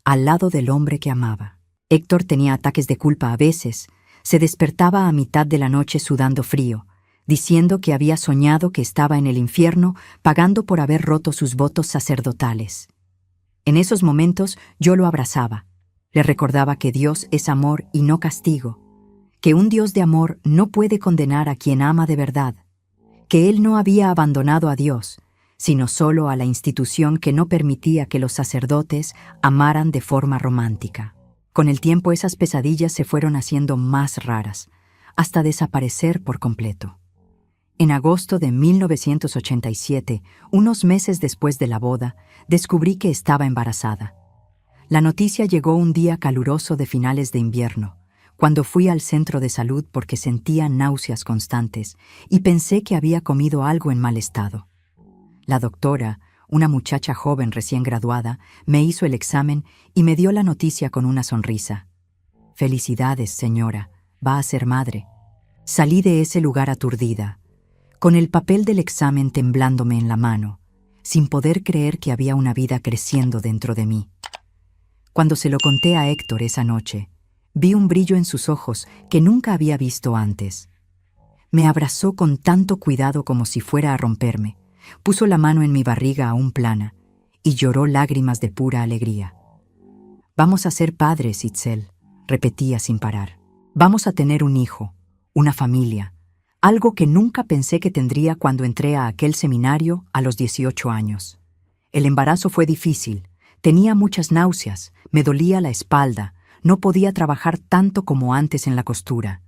al lado del hombre que amaba. Héctor tenía ataques de culpa a veces, se despertaba a mitad de la noche sudando frío, diciendo que había soñado que estaba en el infierno pagando por haber roto sus votos sacerdotales. En esos momentos yo lo abrazaba, le recordaba que Dios es amor y no castigo, que un Dios de amor no puede condenar a quien ama de verdad, que él no había abandonado a Dios, sino solo a la institución que no permitía que los sacerdotes amaran de forma romántica. Con el tiempo esas pesadillas se fueron haciendo más raras, hasta desaparecer por completo. En agosto de 1987, unos meses después de la boda, descubrí que estaba embarazada. La noticia llegó un día caluroso de finales de invierno, cuando fui al centro de salud porque sentía náuseas constantes y pensé que había comido algo en mal estado. La doctora, una muchacha joven recién graduada, me hizo el examen y me dio la noticia con una sonrisa. «Felicidades, señora, va a ser madre». Salí de ese lugar aturdida. con el papel del examen temblándome en la mano, sin poder creer que había una vida creciendo dentro de mí. Cuando se lo conté a Héctor esa noche, vi un brillo en sus ojos que nunca había visto antes. Me abrazó con tanto cuidado como si fuera a romperme, puso la mano en mi barriga aún plana y lloró lágrimas de pura alegría. «Vamos a ser padres, Itzel», repetía sin parar. «Vamos a tener un hijo, una familia, algo que nunca pensé que tendría cuando entré a aquel seminario a los 18 años. El embarazo fue difícil, tenía muchas náuseas, me dolía la espalda, no podía trabajar tanto como antes en la costura.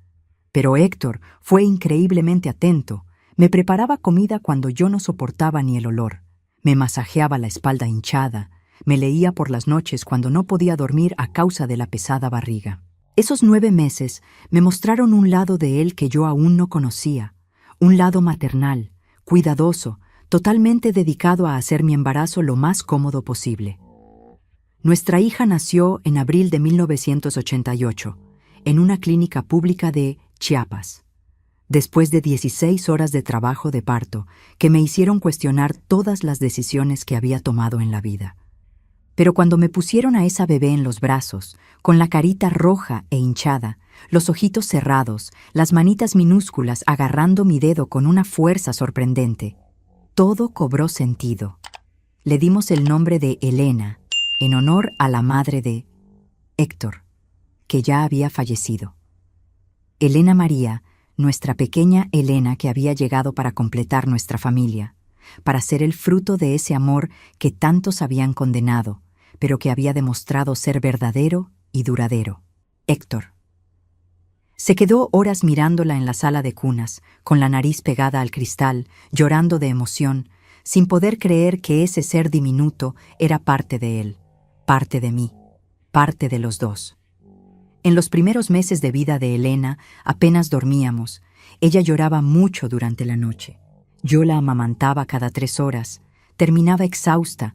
Pero Héctor fue increíblemente atento, me preparaba comida cuando yo no soportaba ni el olor, me masajeaba la espalda hinchada, me leía por las noches cuando no podía dormir a causa de la pesada barriga. Esos 9 meses me mostraron un lado de él que yo aún no conocía, un lado maternal, cuidadoso, totalmente dedicado a hacer mi embarazo lo más cómodo posible. Nuestra hija nació en abril de 1988, en una clínica pública de Chiapas, después de 16 horas de trabajo de parto que me hicieron cuestionar todas las decisiones que había tomado en la vida. Pero cuando me pusieron a esa bebé en los brazos, con la carita roja e hinchada, los ojitos cerrados, las manitas minúsculas agarrando mi dedo con una fuerza sorprendente, todo cobró sentido. Le dimos el nombre de Elena, en honor a la madre de Héctor, que ya había fallecido. Elena María, nuestra pequeña Elena que había llegado para completar nuestra familia, para ser el fruto de ese amor que tantos habían condenado, pero que había demostrado ser verdadero y duradero. Héctor. Se quedó horas mirándola en la sala de cunas, con la nariz pegada al cristal, llorando de emoción, sin poder creer que ese ser diminuto era parte de él, parte de mí, parte de los dos. En los primeros meses de vida de Elena apenas dormíamos. Ella lloraba mucho durante la noche. Yo la amamantaba cada 3 horas. Terminaba exhausta,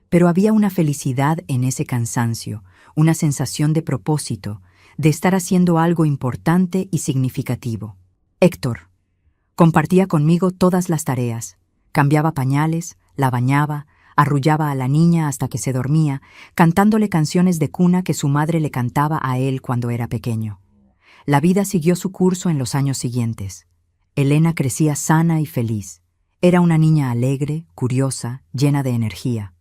pero había una felicidad en ese cansancio, una sensación de propósito, de estar haciendo algo importante y significativo. Héctor compartía conmigo todas las tareas. Cambiaba pañales, la bañaba, arrullaba a la niña hasta que se dormía, cantándole canciones de cuna que su madre le cantaba a él cuando era pequeño. La vida siguió su curso en los años siguientes. Elena crecía sana y feliz. Era una niña alegre, curiosa, llena de energía.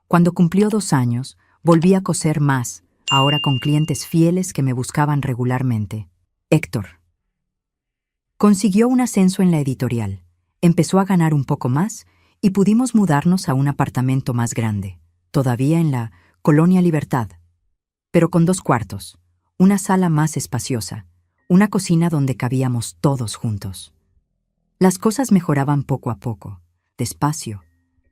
Cuando cumplió 2 años, volví a coser más, ahora con clientes fieles que me buscaban regularmente. Héctor consiguió un ascenso en la editorial, empezó a ganar un poco más y pudimos mudarnos a un apartamento más grande, todavía en la Colonia Libertad, pero con 2 cuartos, una sala más espaciosa, una cocina donde cabíamos todos juntos. Las cosas mejoraban poco a poco, despacio,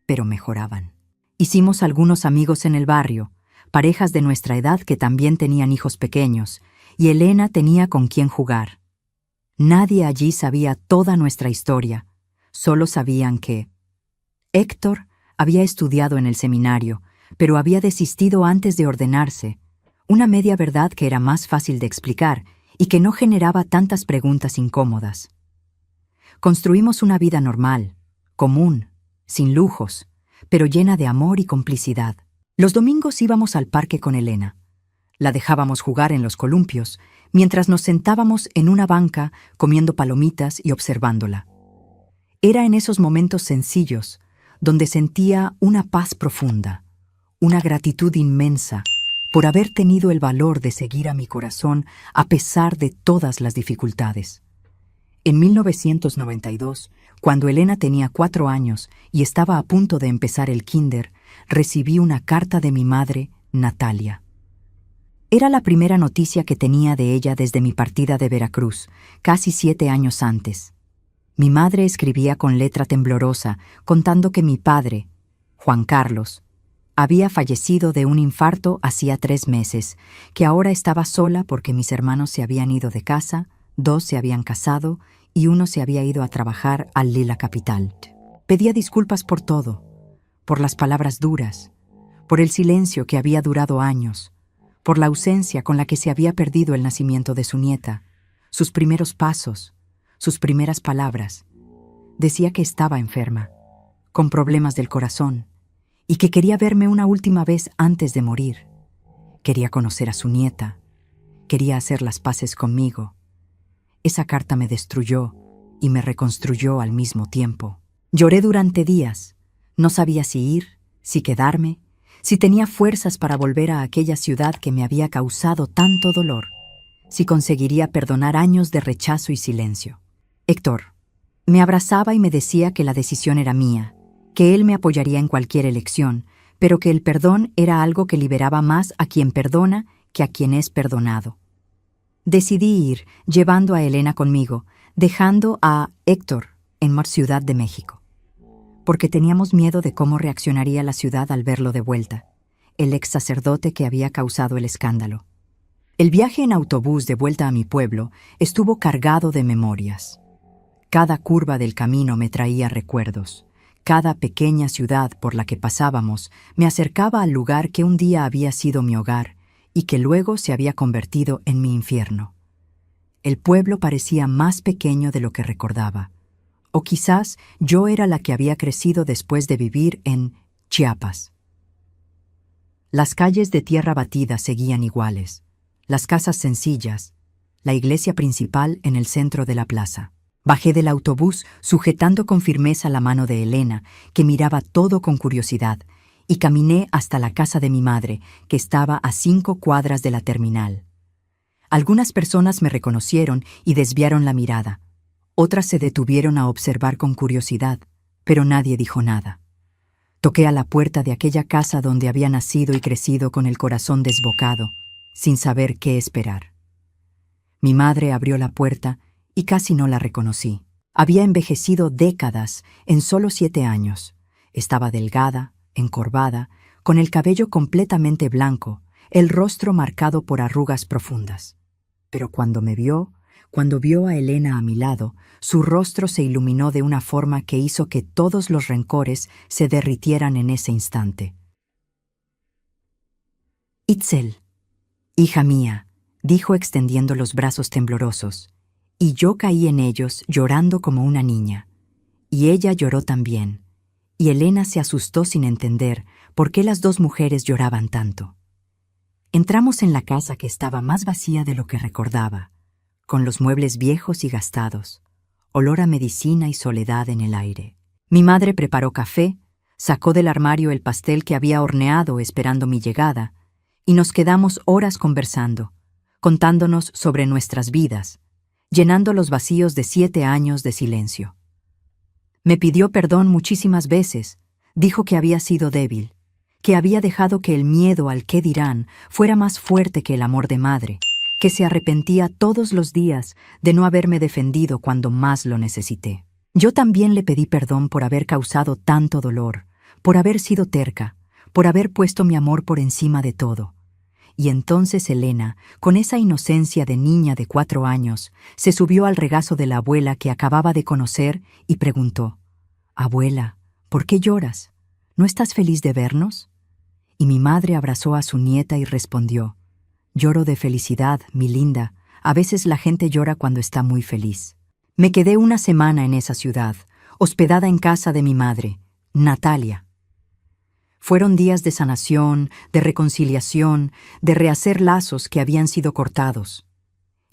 pero mejoraban. Hicimos algunos amigos en el barrio, parejas de nuestra edad que también tenían hijos pequeños, y Elena tenía con quién jugar. Nadie allí sabía toda nuestra historia, solo sabían que Héctor había estudiado en el seminario, pero había desistido antes de ordenarse, una media verdad que era más fácil de explicar y que no generaba tantas preguntas incómodas. Construimos una vida normal, común, sin lujos, pero llena de amor y complicidad. Los domingos íbamos al parque con Elena. La dejábamos jugar en los columpios, mientras nos sentábamos en una banca comiendo palomitas y observándola. Era en esos momentos sencillos donde sentía una paz profunda, una gratitud inmensa por haber tenido el valor de seguir a mi corazón a pesar de todas las dificultades. En 1992, cuando Elena tenía 4 años y estaba a punto de empezar el kinder, recibí una carta de mi madre, Natalia. Era la primera noticia que tenía de ella desde mi partida de Veracruz, casi 7 años antes. Mi madre escribía con letra temblorosa, contando que mi padre, Juan Carlos, había fallecido de un infarto hacía 3 meses, que ahora estaba sola porque mis hermanos se habían ido de casa, 2 se habían casado y 1 se había ido a trabajar al Lila Capital. Pedía disculpas por todo, por las palabras duras, por el silencio que había durado años, por la ausencia con la que se había perdido el nacimiento de su nieta, sus primeros pasos, sus primeras palabras. Decía que estaba enferma, con problemas del corazón, y que quería verme una última vez antes de morir. Quería conocer a su nieta, quería hacer las paces conmigo. Esa carta me destruyó y me reconstruyó al mismo tiempo. Lloré durante días. No sabía si ir, si quedarme, si tenía fuerzas para volver a aquella ciudad que me había causado tanto dolor, si conseguiría perdonar años de rechazo y silencio. Héctor me abrazaba y me decía que la decisión era mía, que él me apoyaría en cualquier elección, pero que el perdón era algo que liberaba más a quien perdona que a quien es perdonado. Decidí ir, llevando a Elena conmigo, dejando a Héctor en Ciudad de México, porque teníamos miedo de cómo reaccionaría la ciudad al verlo de vuelta, el ex sacerdote que había causado el escándalo. El viaje en autobús de vuelta a mi pueblo estuvo cargado de memorias. Cada curva del camino me traía recuerdos. Cada pequeña ciudad por la que pasábamos me acercaba al lugar que un día había sido mi hogar y que luego se había convertido en mi infierno. El pueblo parecía más pequeño de lo que recordaba. O quizás yo era la que había crecido después de vivir en Chiapas. Las calles de tierra batida seguían iguales, las casas sencillas, la iglesia principal en el centro de la plaza. Bajé del autobús sujetando con firmeza la mano de Elena, que miraba todo con curiosidad, y caminé hasta la casa de mi madre, que estaba a 5 cuadras de la terminal. Algunas personas me reconocieron y desviaron la mirada. Otras se detuvieron a observar con curiosidad, pero nadie dijo nada. Toqué a la puerta de aquella casa donde había nacido y crecido con el corazón desbocado, sin saber qué esperar. Mi madre abrió la puerta y casi no la reconocí. Había envejecido décadas en solo 7 años. Estaba delgada, encorvada, con el cabello completamente blanco, el rostro marcado por arrugas profundas. Pero cuando vio a Elena a mi lado, su rostro se iluminó de una forma que hizo que todos los rencores se derritieran en ese instante. «Itzel, hija mía», dijo extendiendo los brazos temblorosos, y yo caí en ellos llorando como una niña. Y ella lloró también, y Elena se asustó sin entender por qué las dos mujeres lloraban tanto. Entramos en la casa, que estaba más vacía de lo que recordaba, con los muebles viejos y gastados, olor a medicina y soledad en el aire. Mi madre preparó café, sacó del armario el pastel que había horneado esperando mi llegada, y nos quedamos horas conversando, contándonos sobre nuestras vidas, llenando los vacíos de 7 años de silencio. Me pidió perdón muchísimas veces, dijo que había sido débil, que había dejado que el miedo al qué dirán fuera más fuerte que el amor de madre, que se arrepentía todos los días de no haberme defendido cuando más lo necesité. Yo también le pedí perdón por haber causado tanto dolor, por haber sido terca, por haber puesto mi amor por encima de todo. Y entonces Elena, con esa inocencia de niña de 4 años, se subió al regazo de la abuela que acababa de conocer y preguntó: «Abuela, ¿por qué lloras? ¿No estás feliz de vernos?» Y mi madre abrazó a su nieta y respondió: «Lloro de felicidad, mi linda. A veces la gente llora cuando está muy feliz». Me quedé una semana en esa ciudad, hospedada en casa de mi madre, Natalia. Fueron días de sanación, de reconciliación, de rehacer lazos que habían sido cortados.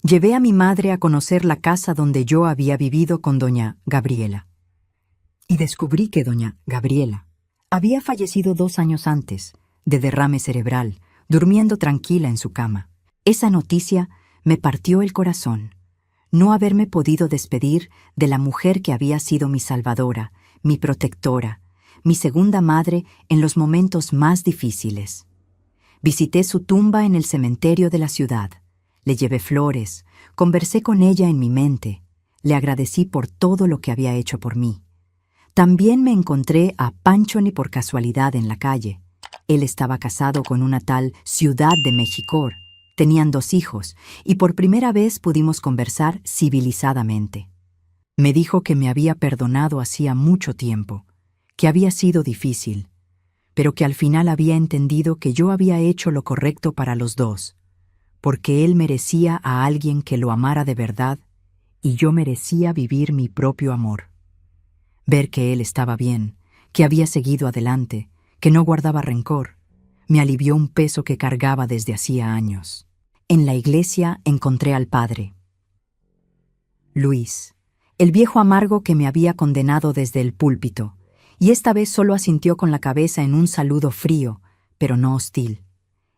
Llevé a mi madre a conocer la casa donde yo había vivido con doña Gabriela. Y descubrí que doña Gabriela había fallecido 2 años antes, de derrame cerebral, durmiendo tranquila en su cama. Esa noticia me partió el corazón. No haberme podido despedir de la mujer que había sido mi salvadora, mi protectora, mi segunda madre en los momentos más difíciles. Visité su tumba en el cementerio de la ciudad. Le llevé flores, conversé con ella en mi mente, le agradecí por todo lo que había hecho por mí. También me encontré a Panchoni por casualidad en la calle. Él estaba casado con una tal Ciudad de México. Tenían 2 hijos, y por primera vez pudimos conversar civilizadamente. Me dijo que me había perdonado hacía mucho tiempo, que había sido difícil, pero que al final había entendido que yo había hecho lo correcto para los dos, porque él merecía a alguien que lo amara de verdad y yo merecía vivir mi propio amor. Ver que él estaba bien, que había seguido adelante, que no guardaba rencor, me alivió un peso que cargaba desde hacía años. En la iglesia encontré al padre Luis, el viejo amargo que me había condenado desde el púlpito, y esta vez solo asintió con la cabeza en un saludo frío, pero no hostil.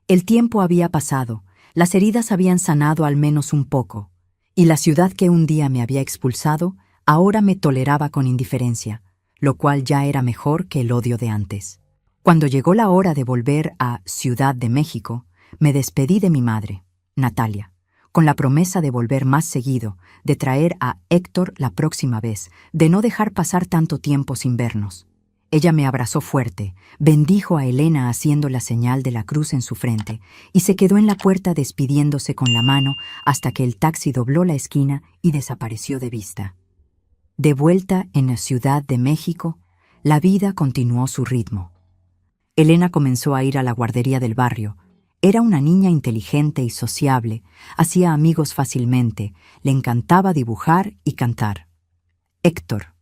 El tiempo había pasado, las heridas habían sanado al menos un poco, y la ciudad que un día me había expulsado ahora me toleraba con indiferencia, lo cual ya era mejor que el odio de antes. Cuando llegó la hora de volver a Ciudad de México, me despedí de mi madre, Natalia, con la promesa de volver más seguido, de traer a Héctor la próxima vez, de no dejar pasar tanto tiempo sin vernos. Ella me abrazó fuerte, bendijo a Elena haciendo la señal de la cruz en su frente y se quedó en la puerta despidiéndose con la mano hasta que el taxi dobló la esquina y desapareció de vista. De vuelta en la Ciudad de México, la vida continuó su ritmo. Elena comenzó a ir a la guardería del barrio. Era una niña inteligente y sociable, hacía amigos fácilmente, le encantaba dibujar y cantar. Héctor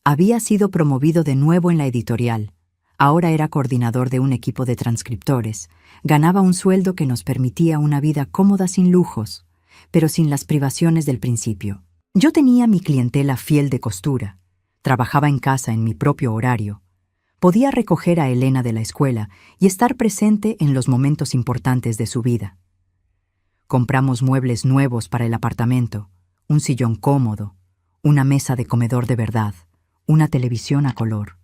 había sido promovido de nuevo en la editorial. Ahora era coordinador de un equipo de transcriptores. Ganaba un sueldo que nos permitía una vida cómoda sin lujos, pero sin las privaciones del principio. Yo tenía mi clientela fiel de costura. Trabajaba en casa en mi propio horario. Podía recoger a Elena de la escuela y estar presente en los momentos importantes de su vida. Compramos muebles nuevos para el apartamento, un sillón cómodo, una mesa de comedor de verdad, una televisión a color.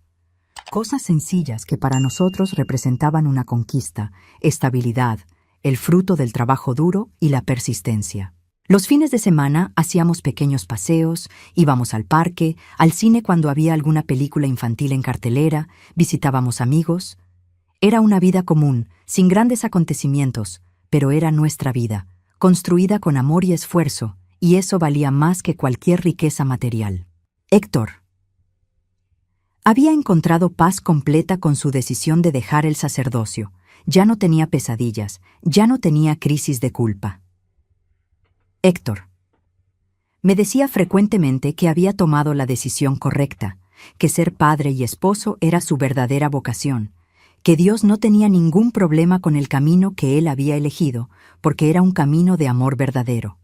Cosas sencillas que para nosotros representaban una conquista, estabilidad, el fruto del trabajo duro y la persistencia. Los fines de semana hacíamos pequeños paseos, íbamos al parque, al cine cuando había alguna película infantil en cartelera, visitábamos amigos. Era una vida común, sin grandes acontecimientos, pero era nuestra vida, construida con amor y esfuerzo, y eso valía más que cualquier riqueza material. Héctor había encontrado paz completa con su decisión de dejar el sacerdocio. Ya no tenía pesadillas, ya no tenía crisis de culpa. Héctor me decía frecuentemente que había tomado la decisión correcta, que ser padre y esposo era su verdadera vocación, que Dios no tenía ningún problema con el camino que él había elegido, porque era un camino de amor verdadero.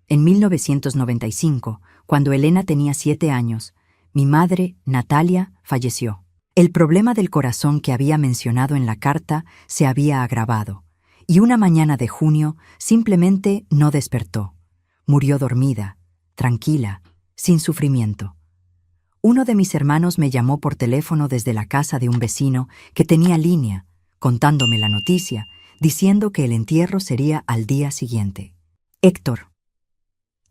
En 1995, cuando Elena tenía 7 años, mi madre, Natalia, falleció. El problema del corazón que había mencionado en la carta se había agravado, y una mañana de junio simplemente no despertó. Murió dormida, tranquila, sin sufrimiento. Uno de mis hermanos me llamó por teléfono desde la casa de un vecino que tenía línea, contándome la noticia, diciendo que el entierro sería al día siguiente. Héctor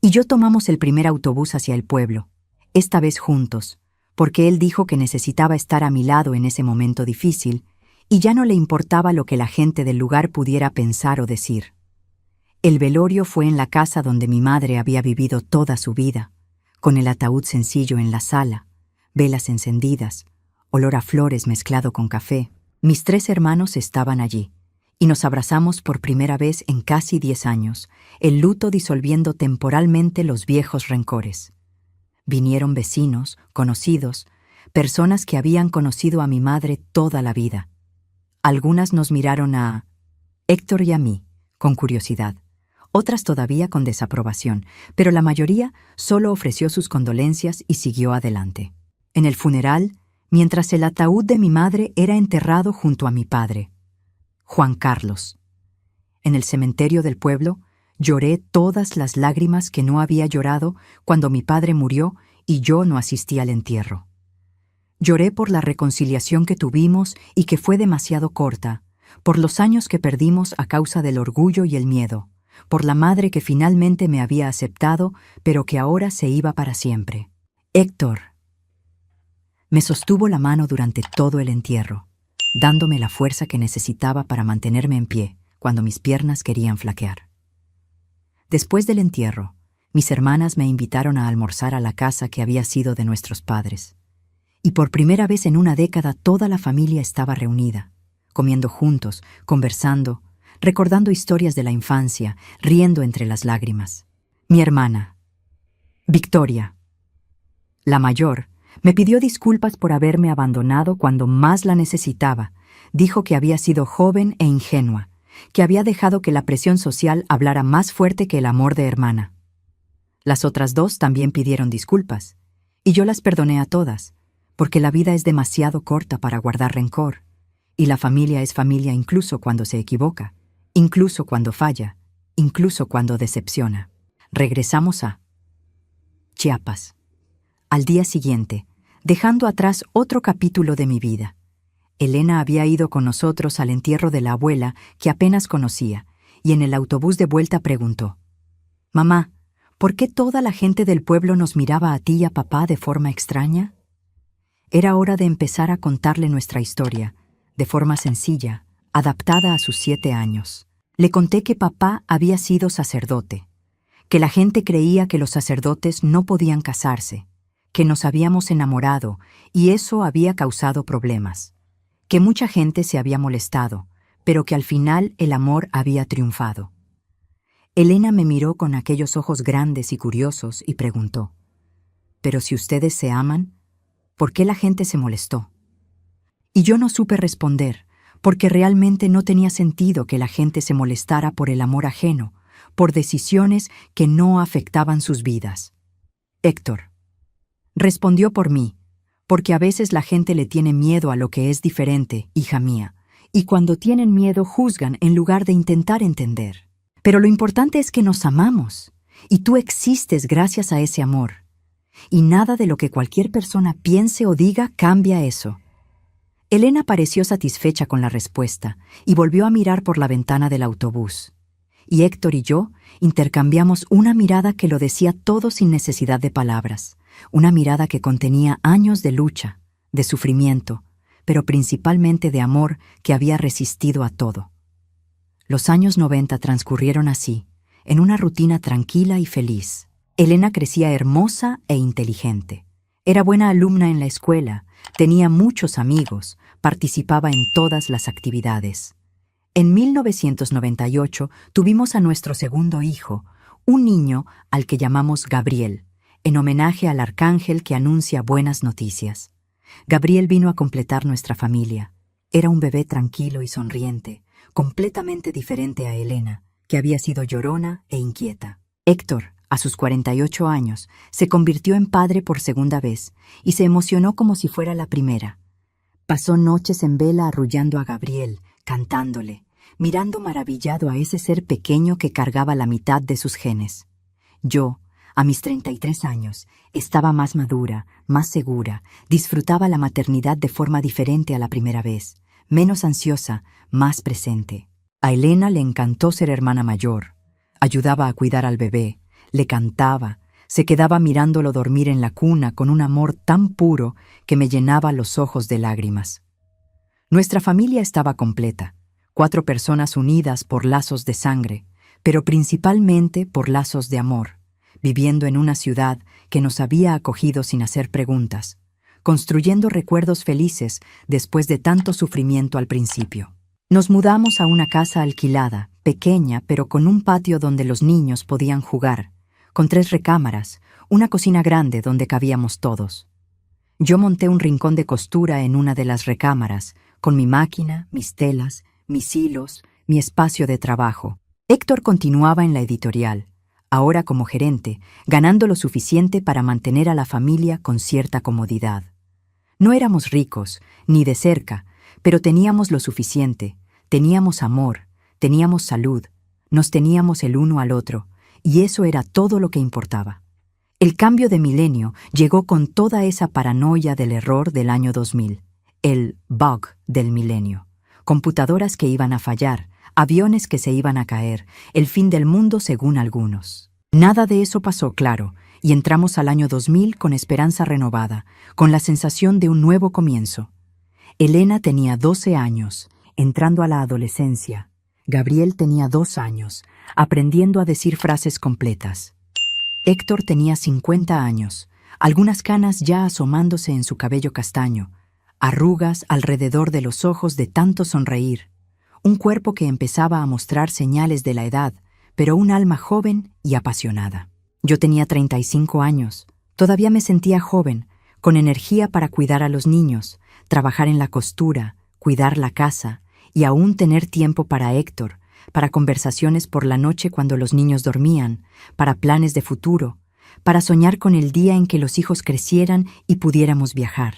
y yo tomamos el primer autobús hacia el pueblo, esta vez juntos, porque él dijo que necesitaba estar a mi lado en ese momento difícil y ya no le importaba lo que la gente del lugar pudiera pensar o decir. El velorio fue en la casa donde mi madre había vivido toda su vida, con el ataúd sencillo en la sala, velas encendidas, olor a flores mezclado con café. Mis 3 hermanos estaban allí, y nos abrazamos por primera vez en casi 10 años, el luto disolviendo temporalmente los viejos rencores. Vinieron vecinos, conocidos, personas que habían conocido a mi madre toda la vida. Algunas nos miraron a Héctor y a mí, con curiosidad, otras todavía con desaprobación, pero la mayoría solo ofreció sus condolencias y siguió adelante. En el funeral, mientras el ataúd de mi madre era enterrado junto a mi padre, Juan Carlos. En el cementerio del pueblo, lloré todas las lágrimas que no había llorado cuando mi padre murió y yo no asistí al entierro. Lloré por la reconciliación que tuvimos y que fue demasiado corta, por los años que perdimos a causa del orgullo y el miedo, por la madre que finalmente me había aceptado, pero que ahora se iba para siempre. Héctor me sostuvo la mano durante todo el entierro, dándome la fuerza que necesitaba para mantenerme en pie cuando mis piernas querían flaquear. Después del entierro, mis hermanas me invitaron a almorzar a la casa que había sido de nuestros padres. Y por primera vez en una década toda la familia estaba reunida, comiendo juntos, conversando, recordando historias de la infancia, riendo entre las lágrimas. Mi hermana, Victoria, La mayor me pidió disculpas por haberme abandonado cuando más la necesitaba. Dijo que había sido joven e ingenua, que había dejado que la presión social hablara más fuerte que el amor de hermana. Las otras dos también pidieron disculpas, y yo las perdoné a todas, porque la vida es demasiado corta para guardar rencor, y la familia es familia incluso cuando se equivoca, incluso cuando falla, incluso cuando decepciona. Regresamos a Chiapas. Al día siguiente, dejando atrás otro capítulo de mi vida. Elena había ido con nosotros al entierro de la abuela que apenas conocía, y en el autobús de vuelta preguntó: «Mamá, ¿por qué toda la gente del pueblo nos miraba a ti y a papá de forma extraña?» Era hora de empezar a contarle nuestra historia, de forma sencilla, adaptada a sus 7 años. Le conté que papá había sido sacerdote, que la gente creía que los sacerdotes no podían casarse, que nos habíamos enamorado y eso había causado problemas, que mucha gente se había molestado, pero que al final el amor había triunfado. Elena me miró con aquellos ojos grandes y curiosos y preguntó: «¿Pero si ustedes se aman, por qué la gente se molestó?» Y yo no supe responder, porque realmente no tenía sentido que la gente se molestara por el amor ajeno, por decisiones que no afectaban sus vidas. Héctor respondió por mí, porque a veces la gente le tiene miedo a lo que es diferente, hija mía, y cuando tienen miedo juzgan en lugar de intentar entender. Pero lo importante es que nos amamos, y tú existes gracias a ese amor. Y nada de lo que cualquier persona piense o diga cambia eso. Elena pareció satisfecha con la respuesta y volvió a mirar por la ventana del autobús. Y Héctor y yo intercambiamos una mirada que lo decía todo sin necesidad de palabras, una mirada que contenía años de lucha, de sufrimiento, pero principalmente de amor que había resistido a todo. Los años 90 transcurrieron así, en una rutina tranquila y feliz. Elena crecía hermosa e inteligente. Era buena alumna en la escuela, tenía muchos amigos, participaba en todas las actividades. En 1998 tuvimos a nuestro segundo hijo, un niño al que llamamos Gabriel, en homenaje al arcángel que anuncia buenas noticias. Gabriel vino a completar nuestra familia. Era un bebé tranquilo y sonriente, completamente diferente a Elena, que había sido llorona e inquieta. Héctor, a sus 48 años, se convirtió en padre por segunda vez y se emocionó como si fuera la primera. Pasó noches en vela arrullando a Gabriel, cantándole, mirando maravillado a ese ser pequeño que cargaba la mitad de sus genes. Yo, a mis 33 años, estaba más madura, más segura, disfrutaba la maternidad de forma diferente a la primera vez, menos ansiosa, más presente. A Elena le encantó ser hermana mayor. Ayudaba a cuidar al bebé, le cantaba, se quedaba mirándolo dormir en la cuna con un amor tan puro que me llenaba los ojos de lágrimas. Nuestra familia estaba completa, 4 personas unidas por lazos de sangre, pero principalmente por lazos de amor, viviendo en una ciudad que nos había acogido sin hacer preguntas, construyendo recuerdos felices después de tanto sufrimiento al principio. Nos mudamos a una casa alquilada, pequeña pero con un patio donde los niños podían jugar, con 3 recámaras, una cocina grande donde cabíamos todos. Yo monté un rincón de costura en una de las recámaras, con mi máquina, mis telas, mis hilos, mi espacio de trabajo. Héctor continuaba en la editorial, ahora como gerente, ganando lo suficiente para mantener a la familia con cierta comodidad. No éramos ricos, ni de cerca, pero teníamos lo suficiente, teníamos amor, teníamos salud, nos teníamos el uno al otro, y eso era todo lo que importaba. El cambio de milenio llegó con toda esa paranoia del error del año 2000, el bug del milenio. Computadoras que iban a fallar, aviones que se iban a caer, el fin del mundo según algunos. Nada de eso pasó, claro, y entramos al año 2000 con esperanza renovada, con la sensación de un nuevo comienzo. Elena tenía 12 años, entrando a la adolescencia. Gabriel tenía 2 años, aprendiendo a decir frases completas. Héctor tenía 50 años, algunas canas ya asomándose en su cabello castaño, arrugas alrededor de los ojos de tanto sonreír, un cuerpo que empezaba a mostrar señales de la edad, pero un alma joven y apasionada. Yo tenía 35 años, Todavía me sentía joven, con energía para cuidar a los niños, trabajar en la costura, cuidar la casa y aún tener tiempo para Héctor, para conversaciones por la noche cuando los niños dormían, para planes de futuro, para soñar con el día en que los hijos crecieran y pudiéramos viajar,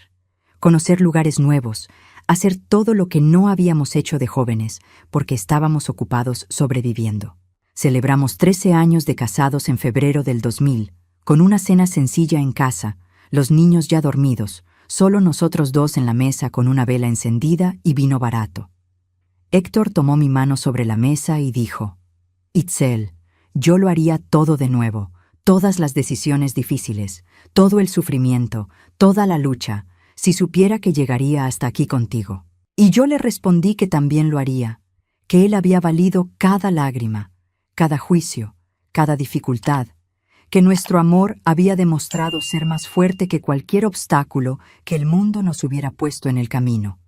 conocer lugares nuevos, hacer todo lo que no habíamos hecho de jóvenes, porque estábamos ocupados sobreviviendo. Celebramos 13 años de casados en febrero del 2000, con una cena sencilla en casa, los niños ya dormidos, solo nosotros dos en la mesa con una vela encendida y vino barato. Héctor tomó mi mano sobre la mesa y dijo: «Itzel, yo lo haría todo de nuevo, todas las decisiones difíciles, todo el sufrimiento, toda la lucha, si supiera que llegaría hasta aquí contigo». Y yo le respondí que también lo haría, que él había valido cada lágrima, cada juicio, cada dificultad, que nuestro amor había demostrado ser más fuerte que cualquier obstáculo que el mundo nos hubiera puesto en el camino.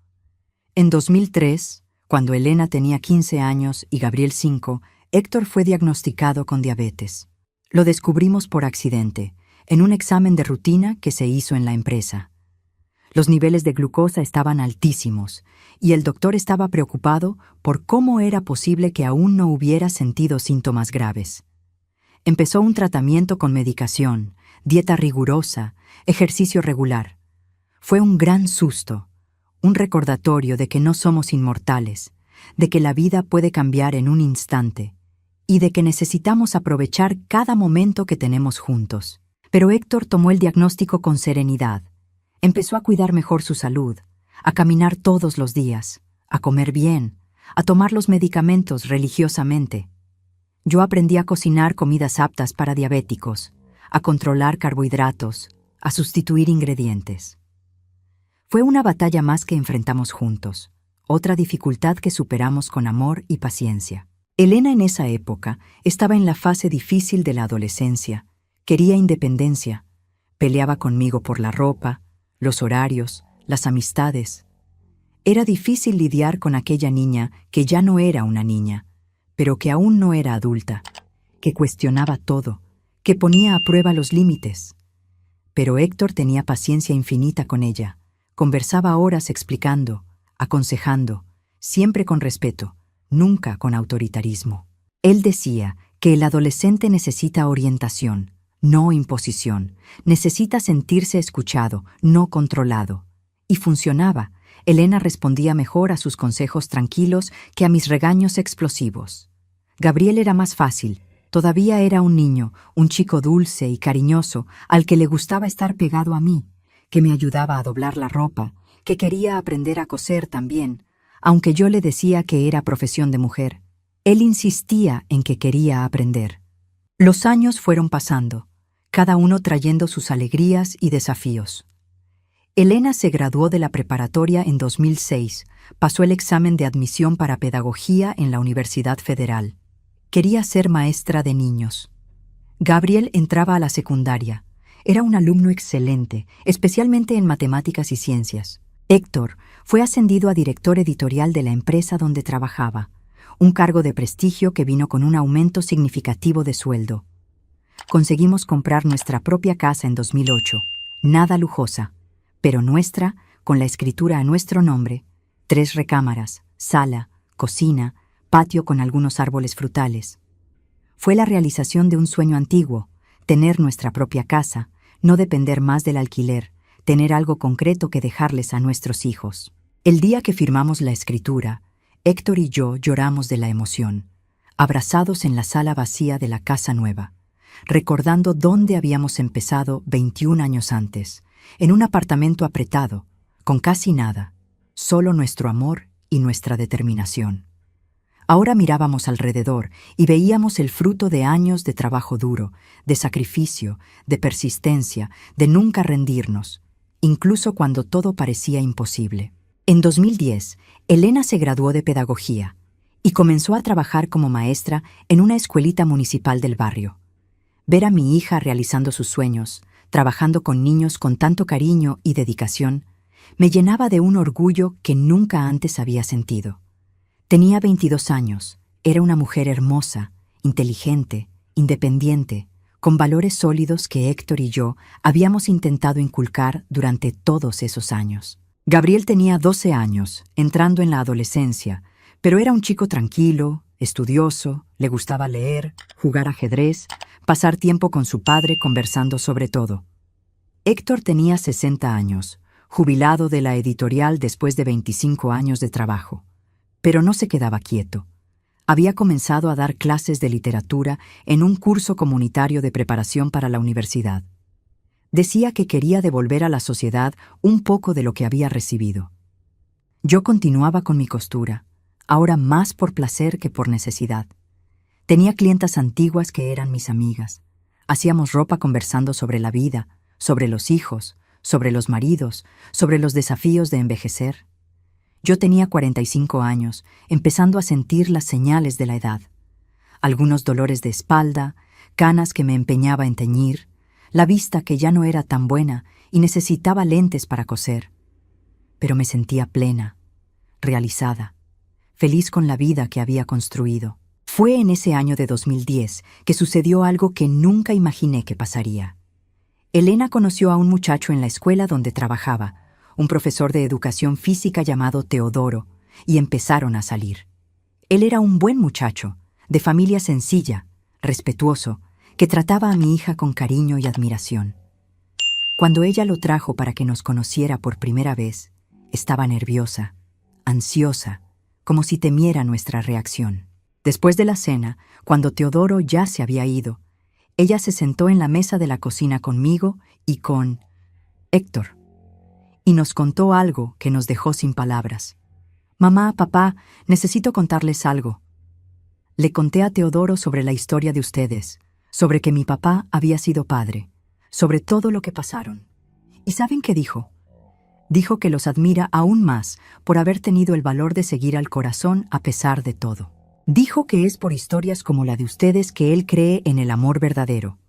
En 2003, cuando Elena tenía 15 años y Gabriel 5, Héctor fue diagnosticado con diabetes. Lo descubrimos por accidente, en un examen de rutina que se hizo en la empresa. Los niveles de glucosa estaban altísimos, y el doctor estaba preocupado por cómo era posible que aún no hubiera sentido síntomas graves. Empezó un tratamiento con medicación, dieta rigurosa, ejercicio regular. Fue un gran susto, un recordatorio de que no somos inmortales, de que la vida puede cambiar en un instante y de que necesitamos aprovechar cada momento que tenemos juntos. Pero Héctor tomó el diagnóstico con serenidad. Empezó a cuidar mejor su salud, a caminar todos los días, a comer bien, a tomar los medicamentos religiosamente. Yo aprendí a cocinar comidas aptas para diabéticos, a controlar carbohidratos, a sustituir ingredientes. Fue una batalla más que enfrentamos juntos, otra dificultad que superamos con amor y paciencia. Elena en esa época estaba en la fase difícil de la adolescencia, quería independencia, peleaba conmigo por la ropa, los horarios, las amistades. Era difícil lidiar con aquella niña que ya no era una niña, pero que aún no era adulta, que cuestionaba todo, que ponía a prueba los límites. Pero Héctor tenía paciencia infinita con ella, conversaba horas explicando, aconsejando, siempre con respeto, nunca con autoritarismo. Él decía que el adolescente necesita orientación, no imposición, necesita sentirse escuchado, no controlado. Y funcionaba. Elena respondía mejor a sus consejos tranquilos que a mis regaños explosivos. Gabriel era más fácil. Todavía era un niño, un chico dulce y cariñoso, al que le gustaba estar pegado a mí, que me ayudaba a doblar la ropa, que quería aprender a coser también, aunque yo le decía que era profesión de mujer. Él insistía en que quería aprender. Los años fueron pasando, cada uno trayendo sus alegrías y desafíos. Elena se graduó de la preparatoria en 2006, pasó el examen de admisión para pedagogía en la Universidad Federal. Quería ser maestra de niños. Gabriel entraba a la secundaria. Era un alumno excelente, especialmente en matemáticas y ciencias. Héctor fue ascendido a director editorial de la empresa donde trabajaba, un cargo de prestigio que vino con un aumento significativo de sueldo. Conseguimos comprar nuestra propia casa en 2008, nada lujosa, pero nuestra, con la escritura a nuestro nombre, 3 recámaras, sala, cocina, patio con algunos árboles frutales. Fue la realización de un sueño antiguo, tener nuestra propia casa, no depender más del alquiler, tener algo concreto que dejarles a nuestros hijos. El día que firmamos la escritura, Héctor y yo lloramos de la emoción, abrazados en la sala vacía de la casa nueva, recordando dónde habíamos empezado 21 años antes, en un apartamento apretado, con casi nada, solo nuestro amor y nuestra determinación. Ahora mirábamos alrededor y veíamos el fruto de años de trabajo duro, de sacrificio, de persistencia, de nunca rendirnos, incluso cuando todo parecía imposible. En 2010, Elena se graduó de pedagogía y comenzó a trabajar como maestra en una escuelita municipal del barrio. Ver a mi hija realizando sus sueños, trabajando con niños con tanto cariño y dedicación, me llenaba de un orgullo que nunca antes había sentido. Tenía 22 años, era una mujer hermosa, inteligente, independiente, con valores sólidos que Héctor y yo habíamos intentado inculcar durante todos esos años. Gabriel tenía 12 años, entrando en la adolescencia, pero era un chico tranquilo, estudioso, le gustaba leer, jugar ajedrez, pasar tiempo con su padre conversando sobre todo. Héctor tenía 60 años, jubilado de la editorial después de 25 años de trabajo. Pero no se quedaba quieto. Había comenzado a dar clases de literatura en un curso comunitario de preparación para la universidad. Decía que quería devolver a la sociedad un poco de lo que había recibido. Yo continuaba con mi costura, ahora más por placer que por necesidad. Tenía clientas antiguas que eran mis amigas. Hacíamos ropa conversando sobre la vida, sobre los hijos, sobre los maridos, sobre los desafíos de envejecer. Yo tenía 45 años, empezando a sentir las señales de la edad. Algunos dolores de espalda, canas que me empeñaba en teñir, la vista que ya no era tan buena y necesitaba lentes para coser. Pero me sentía plena, realizada, feliz con la vida que había construido. Fue en ese año de 2010 que sucedió algo que nunca imaginé que pasaría. Elena conoció a un muchacho en la escuela donde trabajaba, un profesor de educación física llamado Teodoro, y empezaron a salir. Él era un buen muchacho, de familia sencilla, respetuoso, que trataba a mi hija con cariño y admiración. Cuando ella lo trajo para que nos conociera por primera vez, estaba nerviosa, ansiosa, como si temiera nuestra reacción. Después de la cena, cuando Teodoro ya se había ido, ella se sentó en la mesa de la cocina conmigo y con Héctor, y nos contó algo que nos dejó sin palabras. «Mamá, papá, necesito contarles algo. Le conté a Teodoro sobre la historia de ustedes, sobre que mi papá había sido padre, sobre todo lo que pasaron. ¿Y saben qué dijo? Dijo que los admira aún más por haber tenido el valor de seguir al corazón a pesar de todo. Dijo que es por historias como la de ustedes que él cree en el amor verdadero».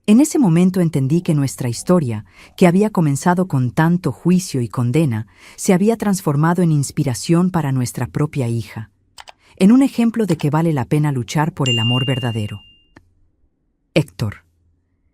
En ese momento entendí que nuestra historia, que había comenzado con tanto juicio y condena, se había transformado en inspiración para nuestra propia hija, en un ejemplo de que vale la pena luchar por el amor verdadero. Héctor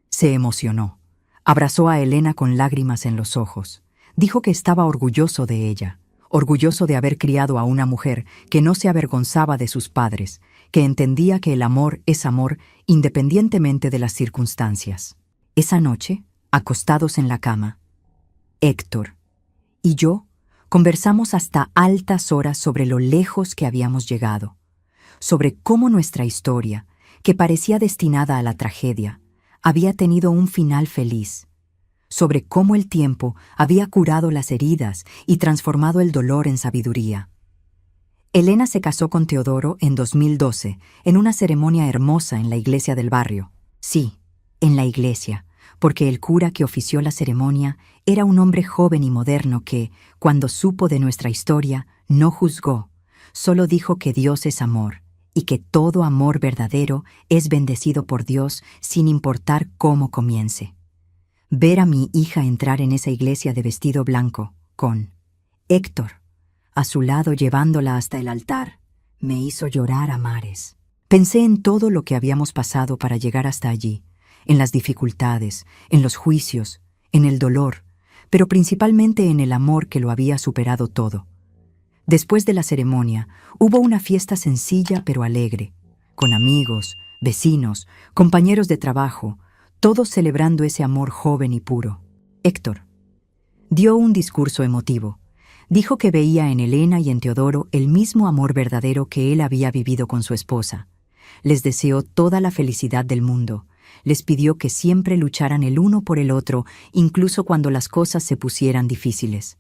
se emocionó, abrazó a Elena con lágrimas en los ojos, dijo que estaba orgulloso de ella, orgulloso de haber criado a una mujer que no se avergonzaba de sus padres, que entendía que el amor es amor independientemente de las circunstancias. Esa noche, acostados en la cama, Héctor y yo conversamos hasta altas horas sobre lo lejos que habíamos llegado, sobre cómo nuestra historia, que parecía destinada a la tragedia, había tenido un final feliz, sobre cómo el tiempo había curado las heridas y transformado el dolor en sabiduría. Elena se casó con Teodoro en 2012, en una ceremonia hermosa en la iglesia del barrio. Sí, en la iglesia, porque el cura que ofició la ceremonia era un hombre joven y moderno que, cuando supo de nuestra historia, no juzgó, solo dijo que Dios es amor y que todo amor verdadero es bendecido por Dios sin importar cómo comience. Ver a mi hija entrar en esa iglesia de vestido blanco, con Héctor a su lado llevándola hasta el altar, me hizo llorar a mares. Pensé en todo lo que habíamos pasado para llegar hasta allí, en las dificultades, en los juicios, en el dolor, pero principalmente en el amor que lo había superado todo. Después de la ceremonia, hubo una fiesta sencilla pero alegre, con amigos, vecinos, compañeros de trabajo, todos celebrando ese amor joven y puro. Héctor dio un discurso emotivo. Dijo que veía en Elena y en Teodoro el mismo amor verdadero que él había vivido con su esposa. Les deseó toda la felicidad del mundo. Les pidió que siempre lucharan el uno por el otro, incluso cuando las cosas se pusieran difíciles.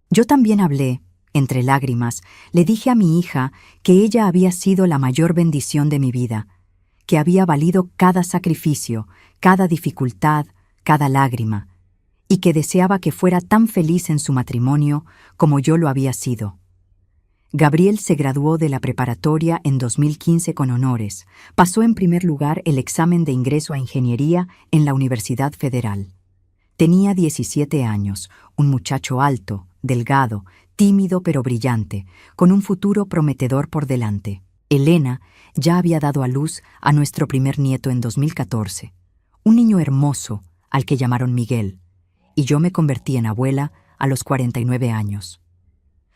Yo también hablé, entre lágrimas, le dije a mi hija que ella había sido la mayor bendición de mi vida, que había valido cada sacrificio, cada dificultad, cada lágrima, y que deseaba que fuera tan feliz en su matrimonio como yo lo había sido. Gabriel se graduó de la preparatoria en 2015 con honores. Pasó en primer lugar el examen de ingreso a ingeniería en la Universidad Federal. Tenía 17 años, un muchacho alto, delgado, tímido pero brillante, con un futuro prometedor por delante. Elena ya había dado a luz a nuestro primer nieto en 2014, un niño hermoso al que llamaron Miguel, y yo me convertí en abuela a los 49 años.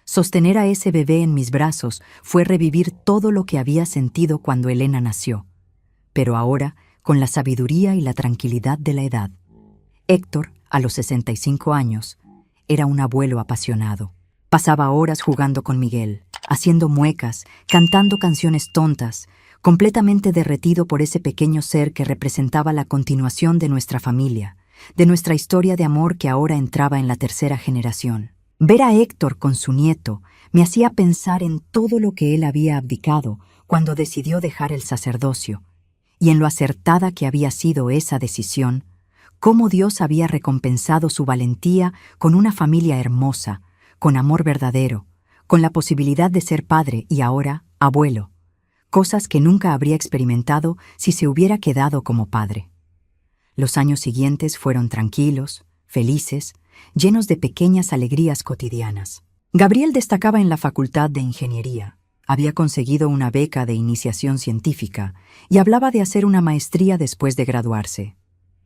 Sostener a ese bebé en mis brazos fue revivir todo lo que había sentido cuando Elena nació, pero ahora con la sabiduría y la tranquilidad de la edad. Héctor, a los 65 años, era un abuelo apasionado. Pasaba horas jugando con Miguel, haciendo muecas, cantando canciones tontas, completamente derretido por ese pequeño ser que representaba la continuación de nuestra familia, de nuestra historia de amor que ahora entraba en la tercera generación. Ver a Héctor con su nieto me hacía pensar en todo lo que él había abdicado cuando decidió dejar el sacerdocio, y en lo acertada que había sido esa decisión, cómo Dios había recompensado su valentía con una familia hermosa, con amor verdadero, con la posibilidad de ser padre y ahora abuelo, cosas que nunca habría experimentado si se hubiera quedado como padre. Los años siguientes fueron tranquilos, felices, llenos de pequeñas alegrías cotidianas. Gabriel destacaba en la Facultad de Ingeniería, había conseguido una beca de iniciación científica y hablaba de hacer una maestría después de graduarse.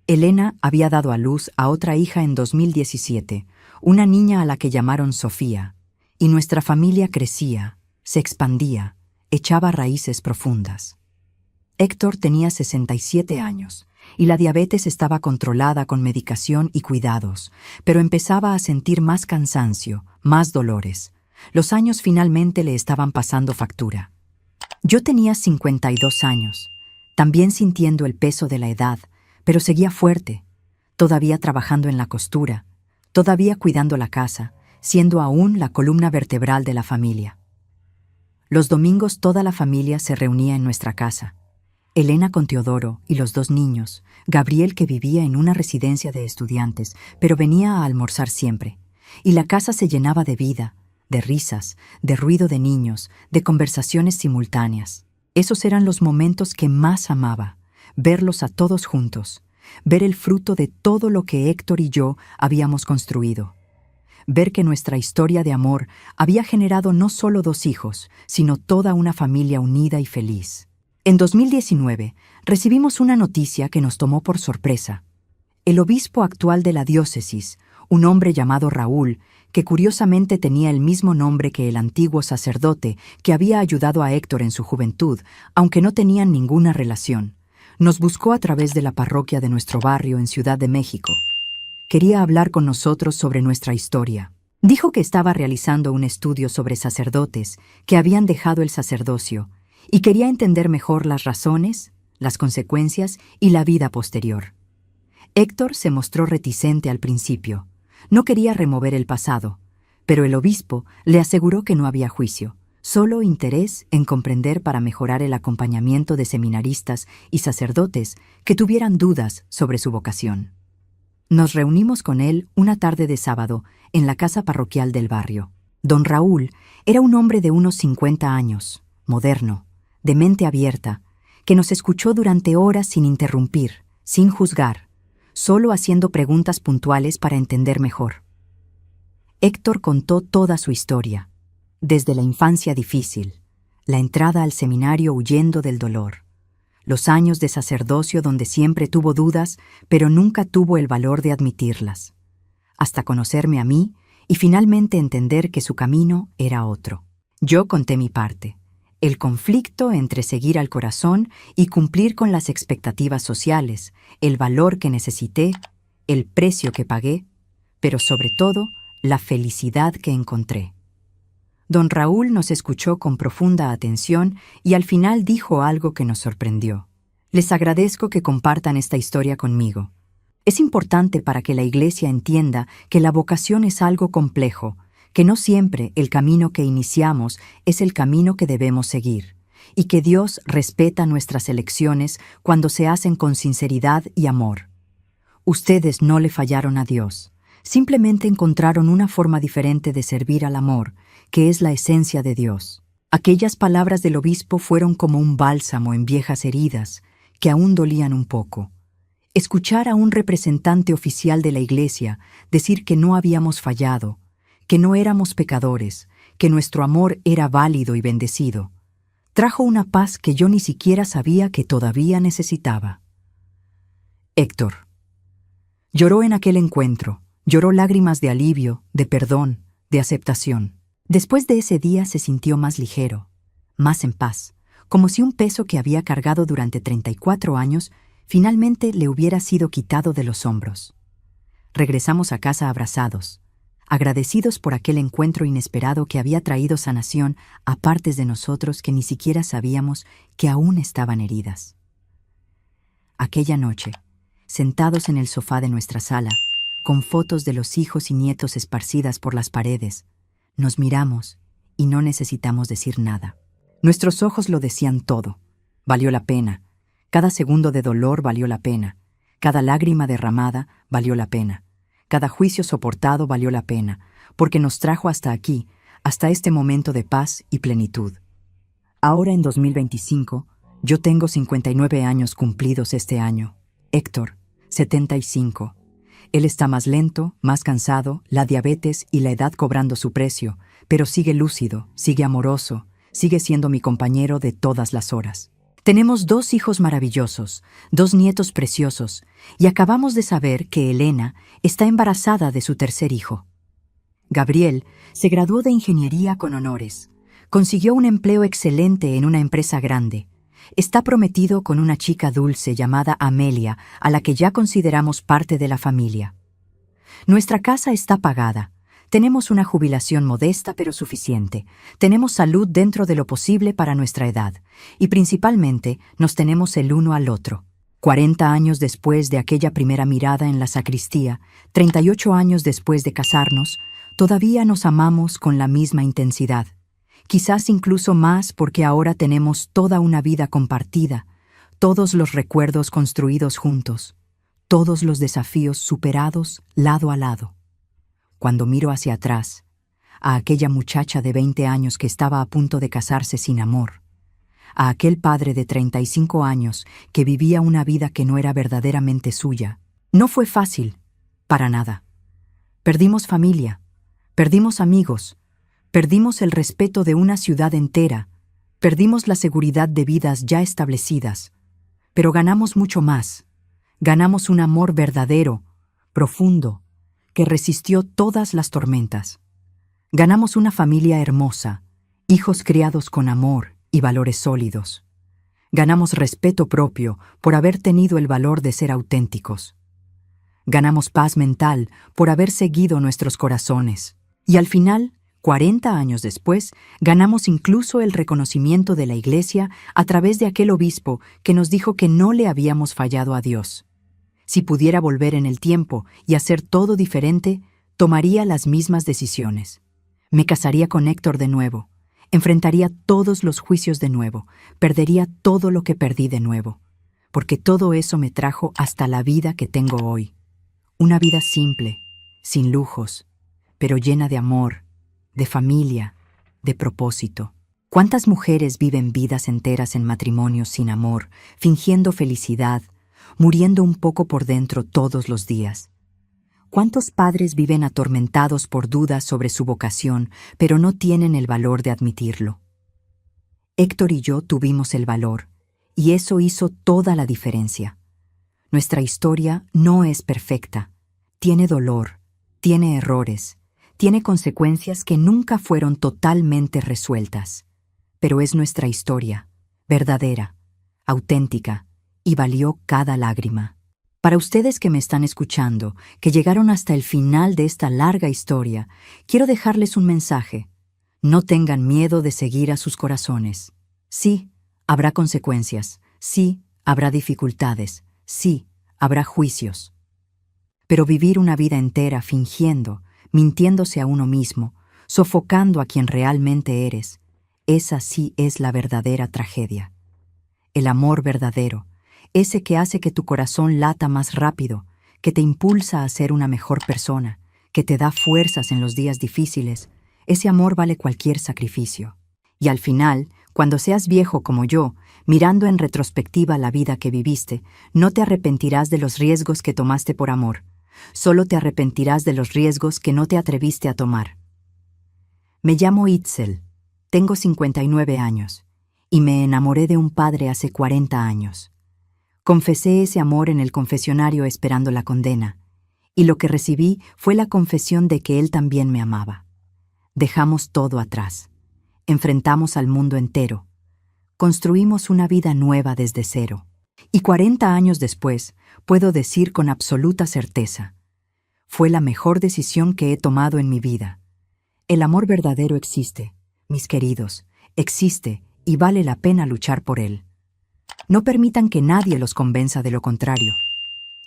Elena había dado a luz a otra hija en 2017, una niña a la que llamaron Sofía, y nuestra familia crecía, se expandía, echaba raíces profundas. Héctor tenía 67 años, y la diabetes estaba controlada con medicación y cuidados, pero empezaba a sentir más cansancio, más dolores. Los años finalmente le estaban pasando factura. Yo tenía 52 años, también sintiendo el peso de la edad, pero seguía fuerte, todavía trabajando en la costura, todavía cuidando la casa, siendo aún la columna vertebral de la familia. Los domingos toda la familia se reunía en nuestra casa. Elena con Teodoro y los dos niños, Gabriel que vivía en una residencia de estudiantes, pero venía a almorzar siempre, y la casa se llenaba de vida, de risas, de ruido de niños, de conversaciones simultáneas. Esos eran los momentos que más amaba, verlos a todos juntos, ver el fruto de todo lo que Héctor y yo habíamos construido. Ver que nuestra historia de amor había generado no solo 2 hijos, sino toda una familia unida y feliz. En 2019, recibimos una noticia que nos tomó por sorpresa. El obispo actual de la diócesis, un hombre llamado Raúl, que curiosamente tenía el mismo nombre que el antiguo sacerdote que había ayudado a Héctor en su juventud, aunque no tenían ninguna relación, nos buscó a través de la parroquia de nuestro barrio en Ciudad de México. Quería hablar con nosotros sobre nuestra historia. Dijo que estaba realizando un estudio sobre sacerdotes que habían dejado el sacerdocio y quería entender mejor las razones, las consecuencias y la vida posterior. Héctor se mostró reticente al principio. No quería remover el pasado, pero el obispo le aseguró que no había juicio, solo interés en comprender para mejorar el acompañamiento de seminaristas y sacerdotes que tuvieran dudas sobre su vocación. Nos reunimos con él una tarde de sábado en la casa parroquial del barrio. Don Raúl era un hombre de unos 50 años, moderno, de mente abierta, que nos escuchó durante horas sin interrumpir, sin juzgar, solo haciendo preguntas puntuales para entender mejor. Héctor contó toda su historia, desde la infancia difícil, la entrada al seminario huyendo del dolor, los años de sacerdocio donde siempre tuvo dudas, pero nunca tuvo el valor de admitirlas, hasta conocerme a mí y finalmente entender que su camino era otro. Yo conté mi parte, el conflicto entre seguir al corazón y cumplir con las expectativas sociales, el valor que necesité, el precio que pagué, pero sobre todo, la felicidad que encontré. Don Raúl nos escuchó con profunda atención y al final dijo algo que nos sorprendió. Les agradezco que compartan esta historia conmigo. Es importante para que la Iglesia entienda que la vocación es algo complejo, que no siempre el camino que iniciamos es el camino que debemos seguir, y que Dios respeta nuestras elecciones cuando se hacen con sinceridad y amor. Ustedes no le fallaron a Dios, simplemente encontraron una forma diferente de servir al amor, que es la esencia de Dios. Aquellas palabras del obispo fueron como un bálsamo en viejas heridas, que aún dolían un poco. Escuchar a un representante oficial de la Iglesia decir que no habíamos fallado, que no éramos pecadores, que nuestro amor era válido y bendecido, trajo una paz que yo ni siquiera sabía que todavía necesitaba. Héctor. Lloró en aquel encuentro, lloró lágrimas de alivio, de perdón, de aceptación. Después de ese día se sintió más ligero, más en paz, como si un peso que había cargado durante 34 años finalmente le hubiera sido quitado de los hombros. Regresamos a casa abrazados, agradecidos por aquel encuentro inesperado que había traído sanación a partes de nosotros que ni siquiera sabíamos que aún estaban heridas. Aquella noche, sentados en el sofá de nuestra sala, con fotos de los hijos y nietos esparcidas por las paredes, nos miramos y no necesitamos decir nada. Nuestros ojos lo decían todo. Valió la pena. Cada segundo de dolor valió la pena. Cada lágrima derramada valió la pena. Cada juicio soportado valió la pena, porque nos trajo hasta aquí, hasta este momento de paz y plenitud. Ahora en 2025, yo tengo 59 años cumplidos este año. Héctor, 75. Él está más lento, más cansado, la diabetes y la edad cobrando su precio, pero sigue lúcido, sigue amoroso, sigue siendo mi compañero de todas las horas. Tenemos 2 hijos maravillosos, 2 nietos preciosos, y acabamos de saber que Elena está embarazada de su tercer hijo. Gabriel se graduó de ingeniería con honores, consiguió un empleo excelente en una empresa grande. Está prometido con una chica dulce llamada Amelia, a la que ya consideramos parte de la familia. Nuestra casa está pagada. Tenemos una jubilación modesta pero suficiente. Tenemos salud dentro de lo posible para nuestra edad. Y principalmente nos tenemos el uno al otro. 40 años después de aquella primera mirada en la sacristía, 38 años después de casarnos, todavía nos amamos con la misma intensidad. Quizás incluso más porque ahora tenemos toda una vida compartida, todos los recuerdos construidos juntos, todos los desafíos superados lado a lado. Cuando miro hacia atrás, a aquella muchacha de 20 años que estaba a punto de casarse sin amor, a aquel padre de 35 años que vivía una vida que no era verdaderamente suya, no fue fácil, para nada. Perdimos familia, perdimos amigos, perdimos el respeto de una ciudad entera, perdimos la seguridad de vidas ya establecidas, pero ganamos mucho más. Ganamos un amor verdadero, profundo, que resistió todas las tormentas. Ganamos una familia hermosa, hijos criados con amor y valores sólidos. Ganamos respeto propio por haber tenido el valor de ser auténticos. Ganamos paz mental por haber seguido nuestros corazones. Y al final, 40 años después, ganamos incluso el reconocimiento de la Iglesia a través de aquel obispo que nos dijo que no le habíamos fallado a Dios. Si pudiera volver en el tiempo y hacer todo diferente, tomaría las mismas decisiones. Me casaría con Héctor de nuevo, enfrentaría todos los juicios de nuevo, perdería todo lo que perdí de nuevo, porque todo eso me trajo hasta la vida que tengo hoy. Una vida simple, sin lujos, pero llena de amor, de familia, de propósito. ¿Cuántas mujeres viven vidas enteras en matrimonios sin amor, fingiendo felicidad, muriendo un poco por dentro todos los días? ¿Cuántos padres viven atormentados por dudas sobre su vocación, pero no tienen el valor de admitirlo? Héctor y yo tuvimos el valor, y eso hizo toda la diferencia. Nuestra historia no es perfecta. Tiene dolor, tiene errores, tiene consecuencias que nunca fueron totalmente resueltas. Pero es nuestra historia, verdadera, auténtica, y valió cada lágrima. Para ustedes que me están escuchando, que llegaron hasta el final de esta larga historia, quiero dejarles un mensaje. No tengan miedo de seguir a sus corazones. Sí, habrá consecuencias. Sí, habrá dificultades. Sí, habrá juicios. Pero vivir una vida entera fingiendo, mintiéndose a uno mismo, sofocando a quien realmente eres, esa sí es la verdadera tragedia. El amor verdadero, ese que hace que tu corazón lata más rápido, que te impulsa a ser una mejor persona, que te da fuerzas en los días difíciles, ese amor vale cualquier sacrificio. Y al final, cuando seas viejo como yo, mirando en retrospectiva la vida que viviste, no te arrepentirás de los riesgos que tomaste por amor, solo te arrepentirás de los riesgos que no te atreviste a tomar. Me llamo Itzel, tengo 59 años, y me enamoré de un padre hace 40 años. Confesé ese amor en el confesionario esperando la condena, y lo que recibí fue la confesión de que él también me amaba. Dejamos todo atrás. Enfrentamos al mundo entero. Construimos una vida nueva desde cero. Y 40 años después, puedo decir con absoluta certeza, fue la mejor decisión que he tomado en mi vida. El amor verdadero existe, mis queridos, existe y vale la pena luchar por él. No permitan que nadie los convenza de lo contrario.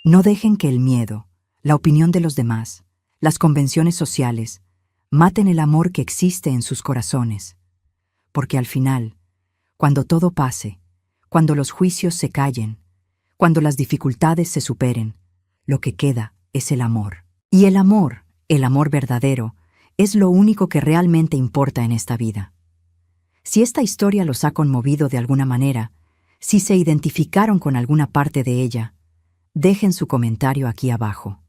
No dejen que el miedo, la opinión de los demás, las convenciones sociales, maten el amor que existe en sus corazones. Porque al final, cuando todo pase, cuando los juicios se callen, cuando las dificultades se superen, lo que queda es el amor. Y el amor verdadero, es lo único que realmente importa en esta vida. Si esta historia los ha conmovido de alguna manera, si se identificaron con alguna parte de ella, dejen su comentario aquí abajo.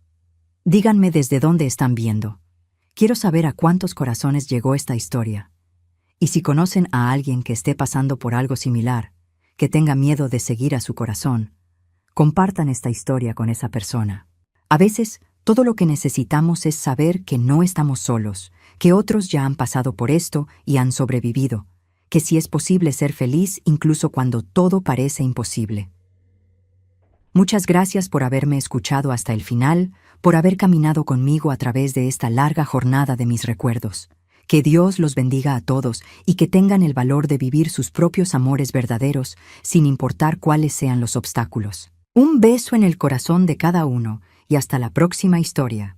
Díganme desde dónde están viendo. Quiero saber a cuántos corazones llegó esta historia. Y si conocen a alguien que esté pasando por algo similar, que tenga miedo de seguir a su corazón, compartan esta historia con esa persona. A veces, todo lo que necesitamos es saber que no estamos solos, que otros ya han pasado por esto y han sobrevivido, que sí es posible ser feliz incluso cuando todo parece imposible. Muchas gracias por haberme escuchado hasta el final, por haber caminado conmigo a través de esta larga jornada de mis recuerdos. Que Dios los bendiga a todos y que tengan el valor de vivir sus propios amores verdaderos, sin importar cuáles sean los obstáculos. Un beso en el corazón de cada uno y hasta la próxima historia.